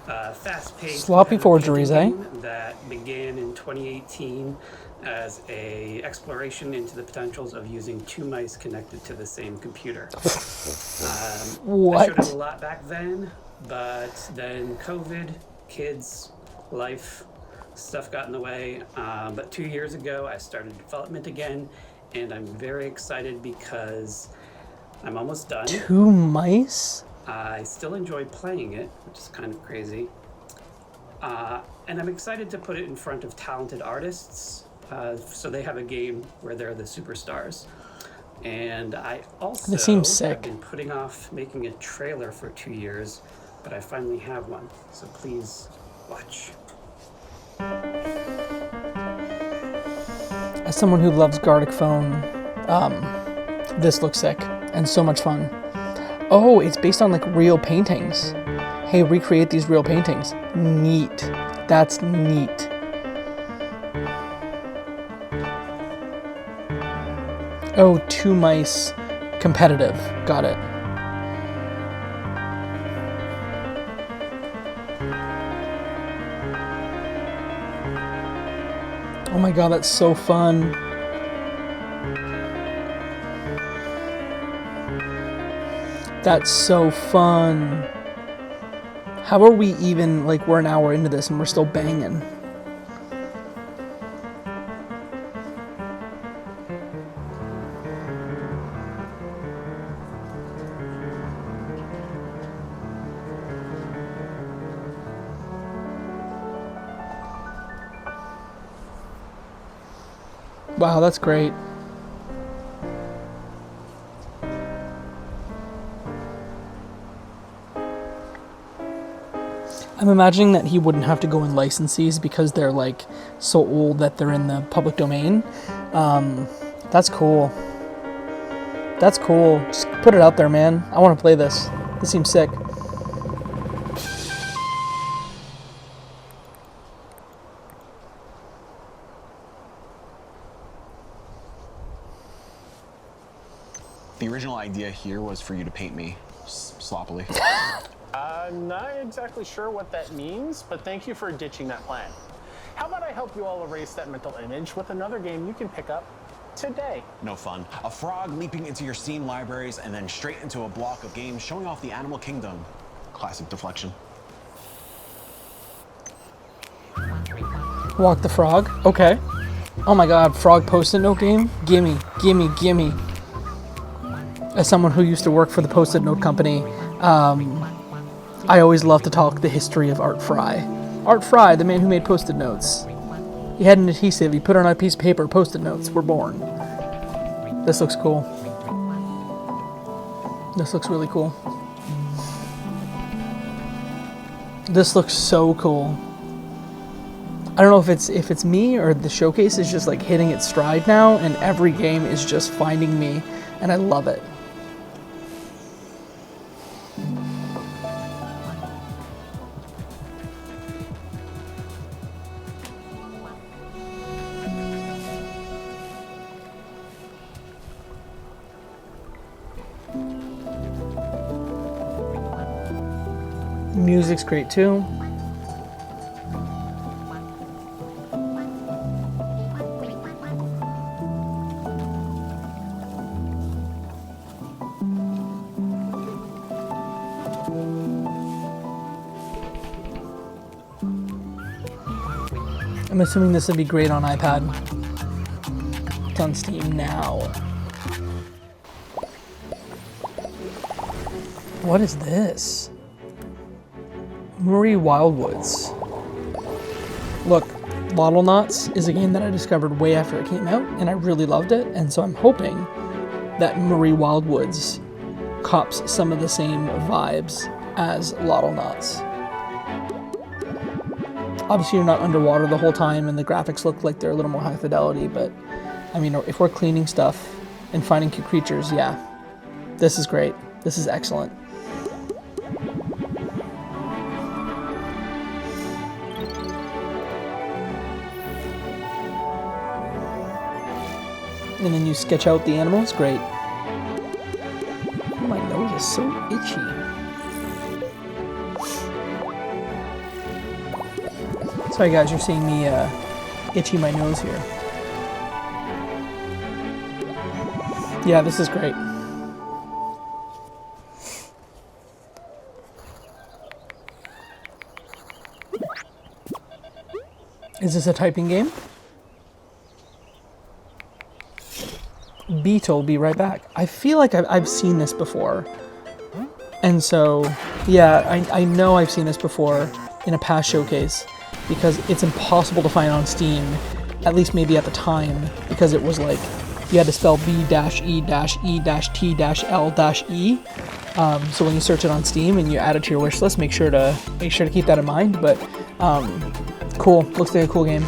fast-paced Sloppy competitive forgeries, painting eh? game that began in 2018 as a exploration into the potentials of using two mice connected to the same computer. I showed it a lot back then, but then COVID, kids, life, stuff got in the way. But 2 years ago, I started development again, and I'm very excited because I'm almost done. 2 mice? I still enjoy playing it, which is kind of crazy. And I'm excited to put it in front of talented artists, so they have a game where they're the superstars. And I also This seems sick. have been putting off making a trailer for 2 years, but I finally have one, so please watch. As someone who loves Gartic Phone, this looks sick and so much fun. Oh, it's based on like real paintings. Hey, recreate these real paintings. Neat. That's neat. Oh, 2 mice competitive. Got it. Oh my god, that's so fun. That's so fun. How are we even, like, we're an hour into this and we're still banging? Wow, that's great. I'm imagining that he wouldn't have to go in licensees because they're like so old that they're in the public domain. That's cool. That's cool. Just put it out there, man. I want to play this. This seems sick. The original idea here was for you to paint me sloppily. I'm not exactly sure what that means, but thank you for ditching that plan. How about I help you all erase that mental image with another game you can pick up today? No fun. A frog leaping into your Steam libraries and then straight into a block of games showing off the animal kingdom. Classic deflection. Walk the frog. Okay. Oh my god, frog post-it note game? Gimme, gimme, gimme. As someone who used to work for the post-it note company, I always love to talk the history of Art Fry. Art Fry, the man who made post-it notes. He had an adhesive, he put it on a piece of paper, post-it notes were born. This looks cool. This looks really cool. This looks so cool. I don't know if it's me or the showcase is just like hitting its stride now and every game is just finding me and I love it. Music's great too. I'm assuming this would be great on iPad. It's on Steam now. What is this? Marie Wildwoods. Look, Lottle Knots is a game that I discovered way after it came out, and I really loved it, and so I'm hoping that Marie Wildwoods cops some of the same vibes as Lottle Knots. Obviously, you're not underwater the whole time, and the graphics look like they're a little more high fidelity, but I mean, if we're cleaning stuff and finding cute creatures, yeah, this is great. This is excellent. And then you sketch out the animals. Great. Oh, my nose is so itchy. Sorry guys, you're seeing me itchy my nose here. Yeah, this is great. Is this a typing game? Beetle, be right back. I feel like I've seen this before. And so, yeah, I know I've seen this before in a past showcase because it's impossible to find on Steam, at least maybe at the time, because it was like you had to spell B-E-E-T-L-E. So when you search it on Steam and you add it to your wish list, make sure to keep that in mind. But cool, looks like a cool game.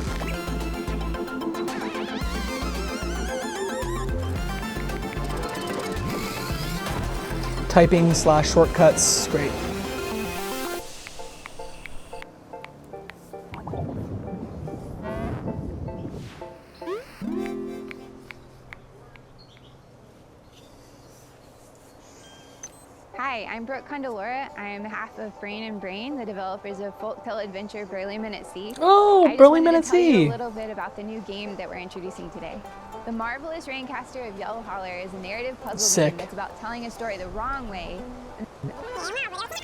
Typing / shortcuts, great. Hi, I'm Brooke Condolora. I am half of Brain and Brain, the developers of Folktale Adventure Burly Men at Sea. Oh, Burly Men at Sea! I just wanted to tell you a little bit about the new game that we're introducing today. The Marvelous Raincaster of Yellow Holler is a narrative puzzle game that's about telling a story the wrong way.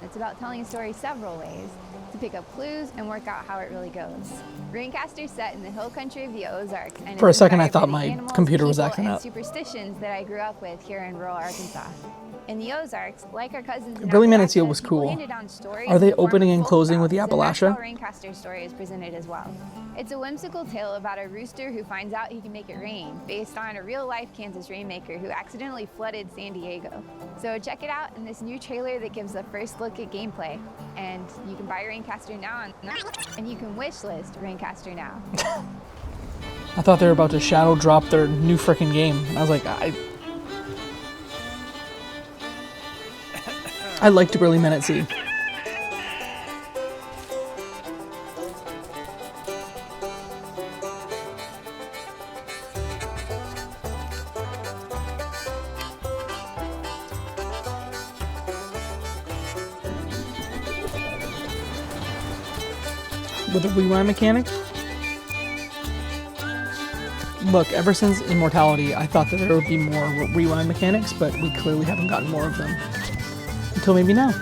It's about telling a story several ways to pick up clues and work out how it really goes. Raincaster is set in the hill country of the Ozarks, and for a second I thought my computer was acting up. Superstitions that I grew up with here in rural Arkansas. In the Ozarks, like our cousins in Burly Men at Appalachia, Sea was people cool. handed down stories Are they in the form opening of and folk closing with the songs, and that's Appalachia? how Raincaster's story is presented as well. It's a whimsical tale about a rooster who finds out he can make it rain, based on a real-life Kansas rainmaker who accidentally flooded San Diego. So check it out in this new trailer that gives a first look at gameplay. And you can buy Raincaster now, and you can wishlist Raincaster now. I thought they were about to shadow drop their new frickin' game. I was like, I liked Burly Men at Sea. With a rewind mechanic? Look, ever since Immortality, I thought that there would be more rewind mechanics, but we clearly haven't gotten more of them. Until maybe now.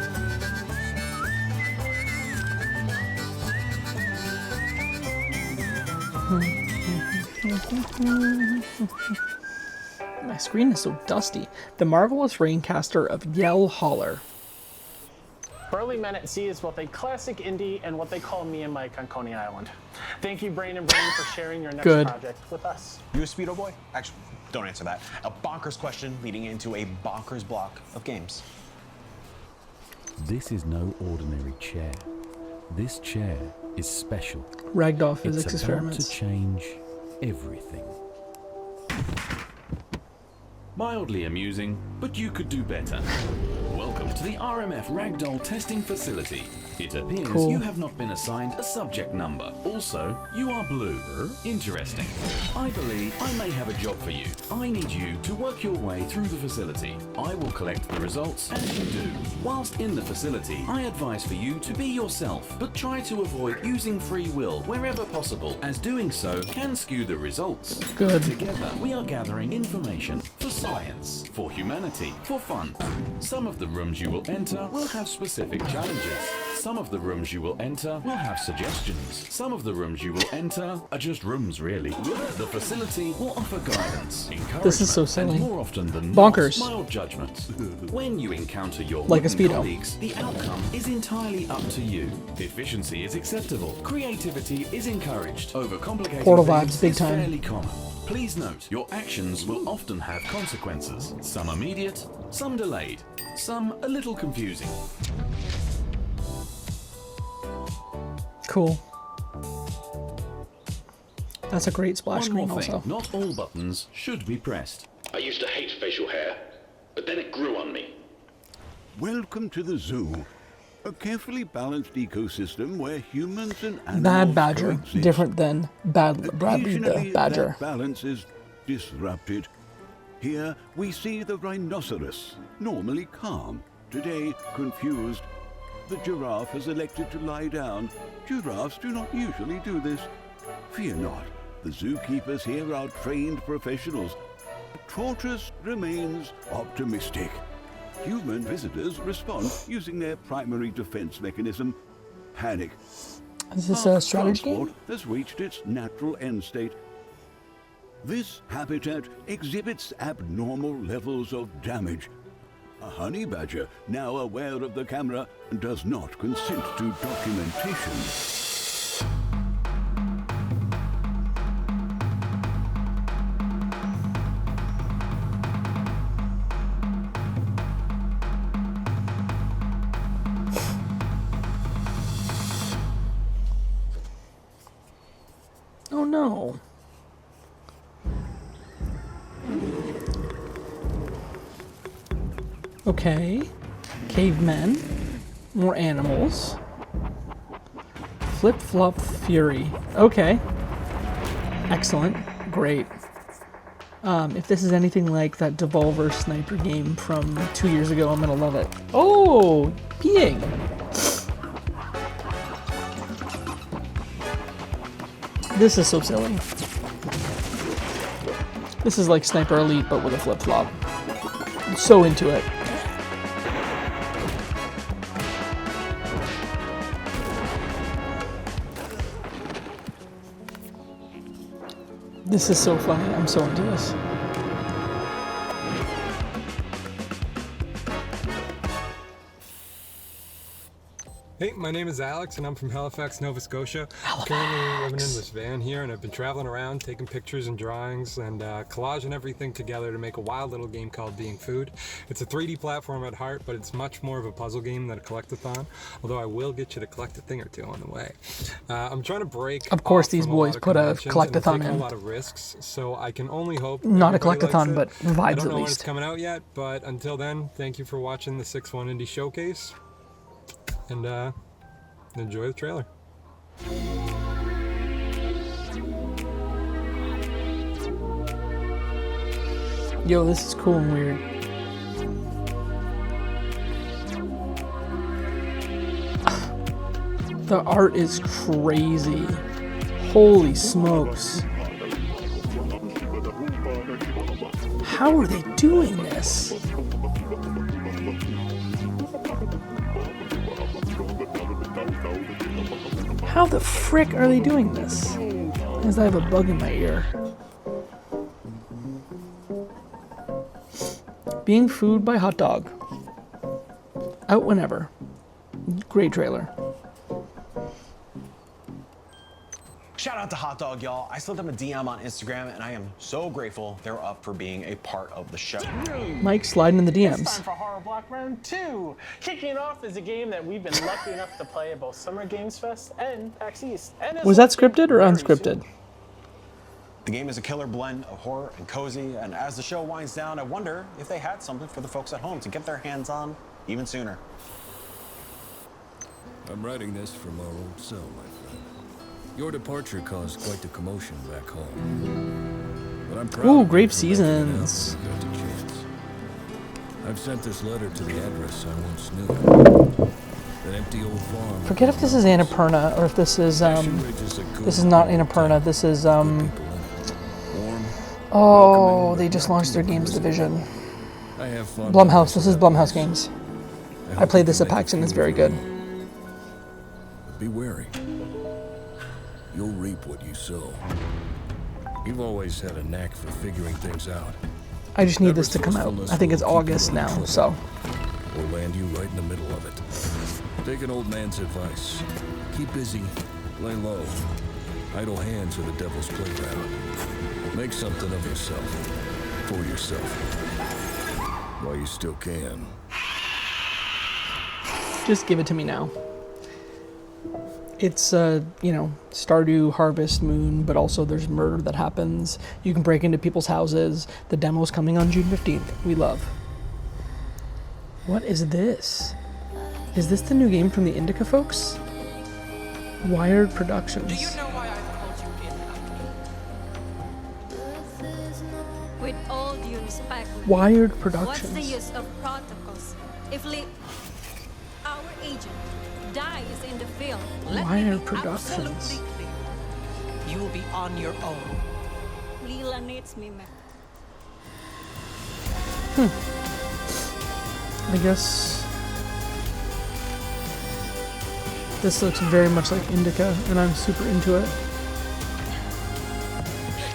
My screen is so dusty. The Marvelous Raincaster of Yell Holler. Burly Men at Sea is both a classic indie and what they call me and Mike on Coney Island. Thank you, Brain and Brain, for sharing your next project with us. You a Speedo boy? Actually, don't answer that. A bonkers question leading into a bonkers block of games. This is no ordinary chair. This chair is special. Ragdoll physics it's experiments. About to change everything. Mildly amusing, but you could do better. Welcome to the RMF Ragdoll testing facility. It appears you have not been assigned a subject number. Also, you are blue. Interesting. I believe I may have a job for you. I need you to work your way through the facility. I will collect the results as you do. Whilst in the facility, I advise for you to be yourself, but try to avoid using free will wherever possible, as doing so can skew the results. Good. Together, we are gathering information for science, for humanity, for fun. Some of the rooms you will enter will have specific challenges. Some of the rooms you will enter will have suggestions. Some of the rooms you will enter are just rooms, really. The facility will offer guidance, encouragement, This is so silly. and more often than Bonkers. not, mild judgment. When you encounter your Like a wooden Speedo. colleagues, the outcome is entirely up to you. Efficiency is acceptable. Creativity is encouraged. Overcomplicating Portal things vibes, big is time. fairly common. Please note, your actions will often have consequences. Some immediate, some delayed, some a little confusing. Cool. That's a great splash One screen more thing, also. not all buttons should be pressed. I used to hate facial hair, but then it grew on me. Welcome to the zoo. A carefully balanced ecosystem where humans and animals Bad Badger, coexist. different than Bradley Occasionally, the Badger. that balance is disrupted. Here we see the rhinoceros, normally calm, today confused. the giraffe has elected to lie down. Giraffes do not usually do this. Fear not. The zookeepers here are trained professionals. Tortoise remains optimistic. Human visitors respond using their primary defense mechanism, panic. Is this a strategy Transport game? has reached its natural end state. This habitat exhibits abnormal levels of damage. A honey badger, now aware of the camera, does not consent to documentation. Oh no. Okay. Cavemen. More animals. Flip-flop fury. Okay. Excellent. Great. If this is anything like that Devolver Sniper game from 2 years ago, I'm gonna love it. Oh! Peeing! This is so silly. This is like Sniper Elite, but with a flip-flop. I'm so into it. This is so funny. I'm so into this. Hey, my name is Alex, and I'm from Halifax, Nova Scotia. I'm currently living in this van here, and I've been traveling around, taking pictures and drawings, and collaging everything together to make a wild little game called Being Food. It's a 3D platform at heart, but it's much more of a puzzle game than a collectathon, although I will get you to collect a thing or two on the way. I'm trying to break Of course, off these from a boys lot of put a conventions collectathon and taking in. a lot of risks, so I can only hope Not a everybody likes collectathon, it. but vibes I don't at know when least. it's coming out yet, but until then, thank you for watching the 6-1 Indie Showcase, and enjoy the trailer. Yo, this is cool and weird. The art is crazy. Holy smokes. How are they doing this? How the frick are they doing this? Because I have a bug in my ear. Being Food by Hot Dog. Out whenever. Great trailer. Shout out to Hot Dog, y'all. I slid them a DM on Instagram, and I am so grateful they're up for being a part of the show. Mike sliding in the It's DMs. time for Horror Block Round 2. Kicking it off is a game that we've been lucky enough to play at both Summer Games Fest and PAX East. And Was that scripted or unscripted? The game is a killer blend of horror and cozy, and as the show winds down, I wonder if they had something for the folks at home to get their hands on even sooner. I'm writing this from our old cell, my friend. Your departure caused quite the commotion back home. But I'm proud Ooh, of Grape you for making it out Seasons. when you got the chance. I've sent this letter to the address I once knew. That empty old farm. Forget if this is Annapurna or if this is this is not Annapurna. This is oh, they just launched their games division. I have fun. Blumhouse. This is Blumhouse Games. I played this at PAX and it's very good. Be wary. You'll reap what you sow. You've always had a knack for figuring things out. I just need this to come out. I think it's August now, so. Or land you right in the middle of it. Take an old man's advice. Keep busy, lay low. Idle hands are the devil's playground. Make something of yourself, for yourself, while you still can. Just give it to me now. It's, you know, Stardew, Harvest Moon, but also there's murder that happens. You can break into people's houses. The demo's coming on June 15th. We love. What is this? Is this the new game from the Indica folks? Wired Productions. Do you know why I called you in? With all due respect, Wired what's Productions. the use of protocols if our agent dies in the field. Wire Productions. Absolutely clear. You will be on your own. Leela needs me, man. I guess this looks very much like Indica, and I'm super into it.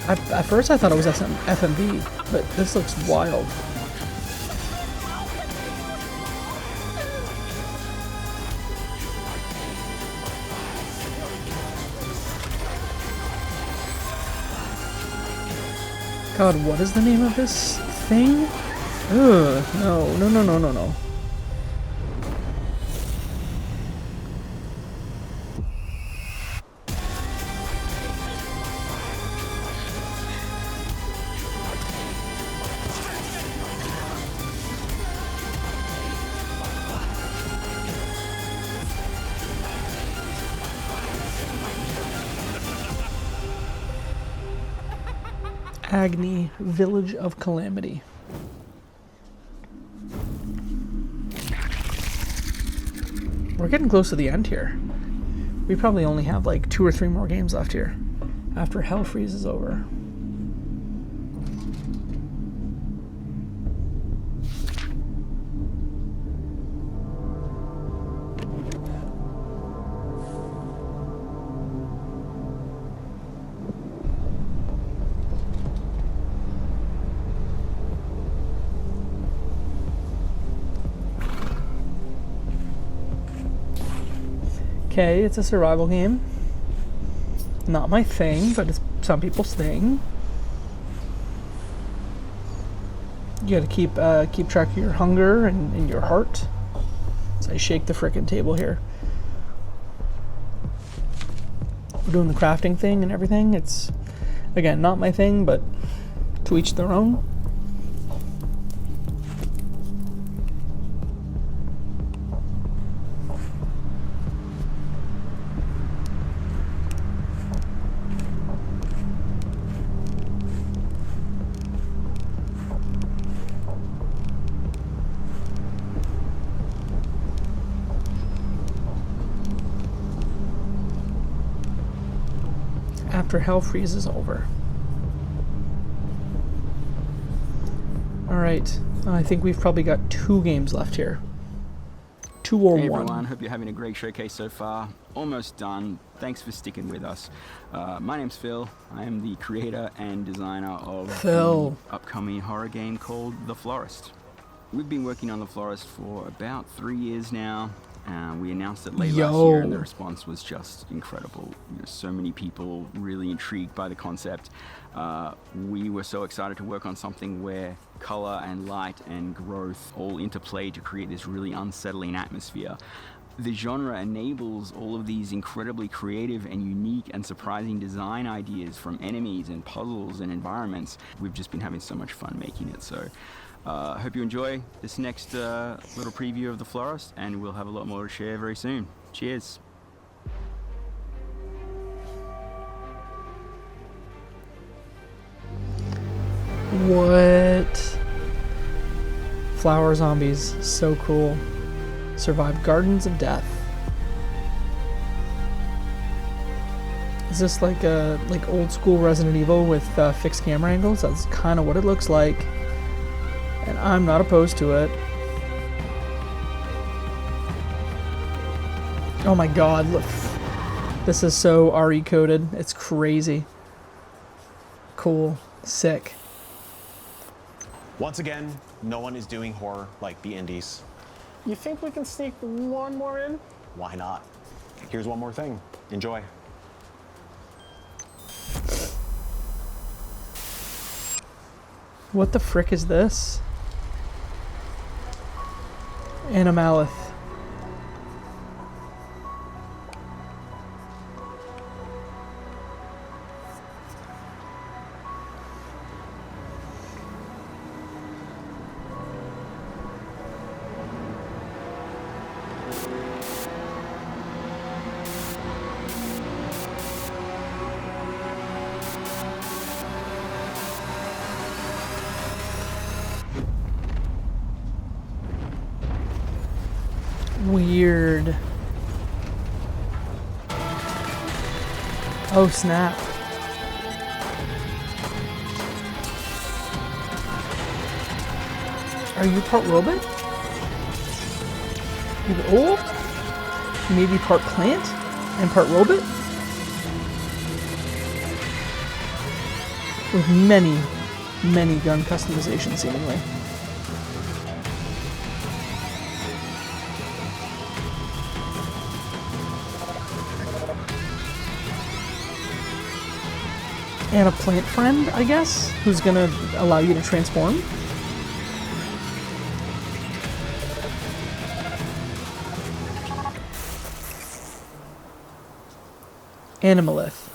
At first I thought it was FMV, but this looks wild. God, what is the name of this thing? Ugh, no. Agni, Village of Calamity. We're getting close to the end here. We probably only have like 2 or 3 more games left here after Hell Freeze is over. Okay, it's a survival game. Not my thing, but it's some people's thing. You gotta keep track of your hunger and your heart. So I shake the frickin' table here. We're doing the crafting thing and everything. It's, again, not my thing, but to each their own. After Hell Freeze is over. Alright, I think we've probably got 2 games left here. 2 or 1. Hey everyone, hope you're having a great showcase so far. Almost done. Thanks for sticking with us. My name's Phil. I am the creator and designer of the upcoming horror game called The Florist. We've been working on The Florist for about 3 years now. We announced it late last year, and the response was just incredible. So many people really intrigued by the concept. We were so excited to work on something where color and light and growth all interplay to create this really unsettling atmosphere. The genre enables all of these incredibly creative and unique and surprising design ideas from enemies and puzzles and environments. We've just been having so much fun making it. So I hope you enjoy this next little preview of The Florist, and we'll have a lot more to share very soon. Cheers. What? Flower zombies, so cool. Survive Gardens of Death. Is this like old school Resident Evil with fixed camera angles? That's kind of what it looks like. And I'm not opposed to it. Oh my god, look. This is so RE coded. It's crazy. Cool. Sick. Once again, no one is doing horror like the indies. You think we can sneak one more in? Why not? Here's one more thing. Enjoy. What the frick is this? Animalith. Weird. Oh, snap. Are you part robot? Maybe part plant and part robot? With many, many gun customizations, seemingly. And a plant friend, I guess, who's gonna allow you to transform. Animalith.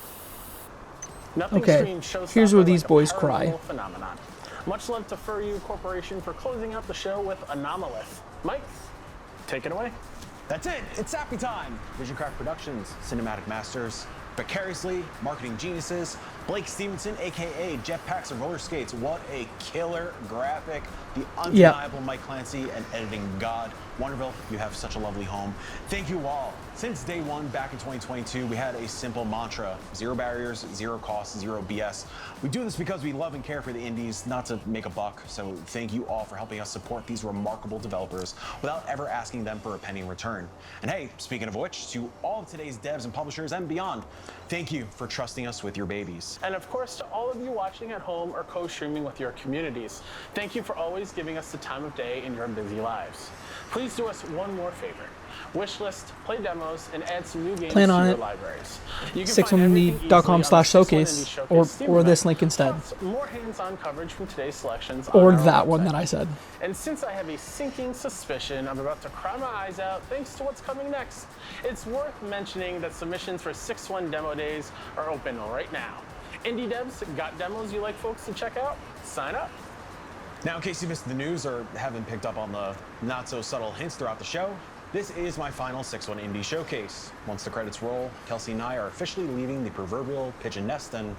Okay, here's where these boys cry. Phenomenon. Much love to Furyu Corporation for closing out the show with Anomalith. Mike, take it away. That's it. It's Sappy time. Visioncraft Productions, Cinematic Masters, Vicariously, Marketing Geniuses, Blake Stevenson, aka Jetpacks and Roller Skates. What a killer graphic. The undeniable Mike Clancy and editing god. Wonderville, you have such a lovely home. Thank you all. Since day one back in 2022, we had a simple mantra: zero barriers, zero costs, zero BS. We do this because we love and care for the indies, not to make a buck. So thank you all for helping us support these remarkable developers without ever asking them for a penny in return. And hey, speaking of which, to all of today's devs and publishers and beyond, thank you for trusting us with your babies. And of course, to all of you watching at home or co-streaming with your communities, thank you for always giving us the time of day in your busy lives. Please do us one more favor. Wishlist, play demos, and add some new games to your libraries. You can find sixoneindie.com/showcase or this link instead. More hands-on coverage from today's selections. Or that one that I said. And since I have a sinking suspicion I'm about to cry my eyes out thanks to what's coming next, it's worth mentioning that submissions for 6-1 demo days are open right now. Indie devs, got demos you like folks to check out? Sign up. Now, in case you missed the news or haven't picked up on the not-so-subtle hints throughout the show, this is my final 6-1 Indie Showcase. Once the credits roll, Kelsey and I are officially leaving the proverbial pigeon nest and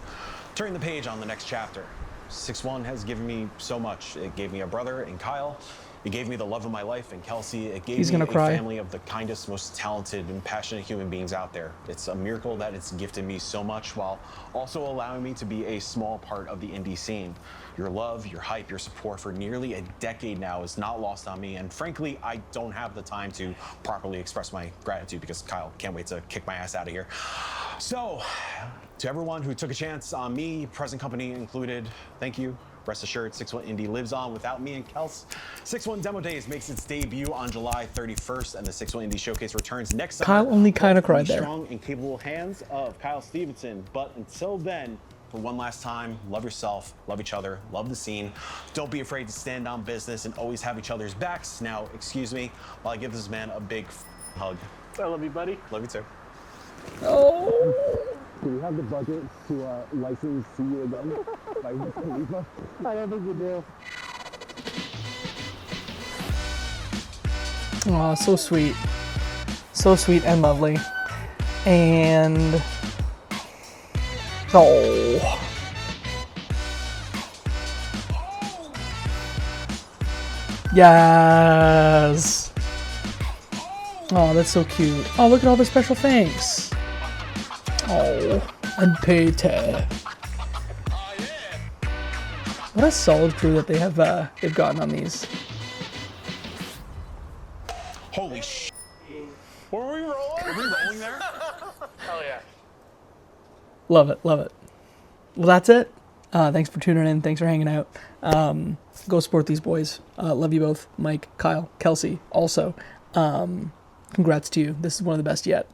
turning the page on the next chapter. 6-1 has given me so much. It gave me a brother in Kyle. It gave me the love of my life in Kelsey. It gave me a family of the kindest, most talented and passionate human beings out there. It's a miracle that it's gifted me so much while also allowing me to be a small part of the indie scene. Your love, your hype, your support for nearly a decade now is not lost on me, and frankly, I don't have the time to properly express my gratitude because Kyle can't wait to kick my ass out of here. So, to everyone who took a chance on me, present company included, thank you. Rest assured, 6-1 Indie lives on without me and Kels. 6-1 Demo Days makes its debut on July 31st, and the 6-1 Indie Showcase returns next summer. Kyle only kind of cried there. Strong and capable hands of Kyle Stevenson. But until then, for one last time, love yourself, love each other, love the scene. Don't be afraid to stand on business and always have each other's backs. Now, excuse me while I give this man a big hug. I love you, buddy. Love you too. Oh. Do we have the budget to license See You Again by Wiz Khalifa? I don't think we do. Aw, so sweet. So sweet and lovely. And... oh. Yes. Oh, that's so cute. Oh, look at all the special thanks. Oh, and Peter. What a solid crew that they have they've gotten on these. Holy sh! Were we rolling? Were we rolling there? Hell yeah. Love it, love it. Well, that's it. Thanks for tuning in. Thanks for hanging out. Go support these boys. Love you both, Mike, Kyle, Kelsey. Also, congrats to you. This is one of the best yet.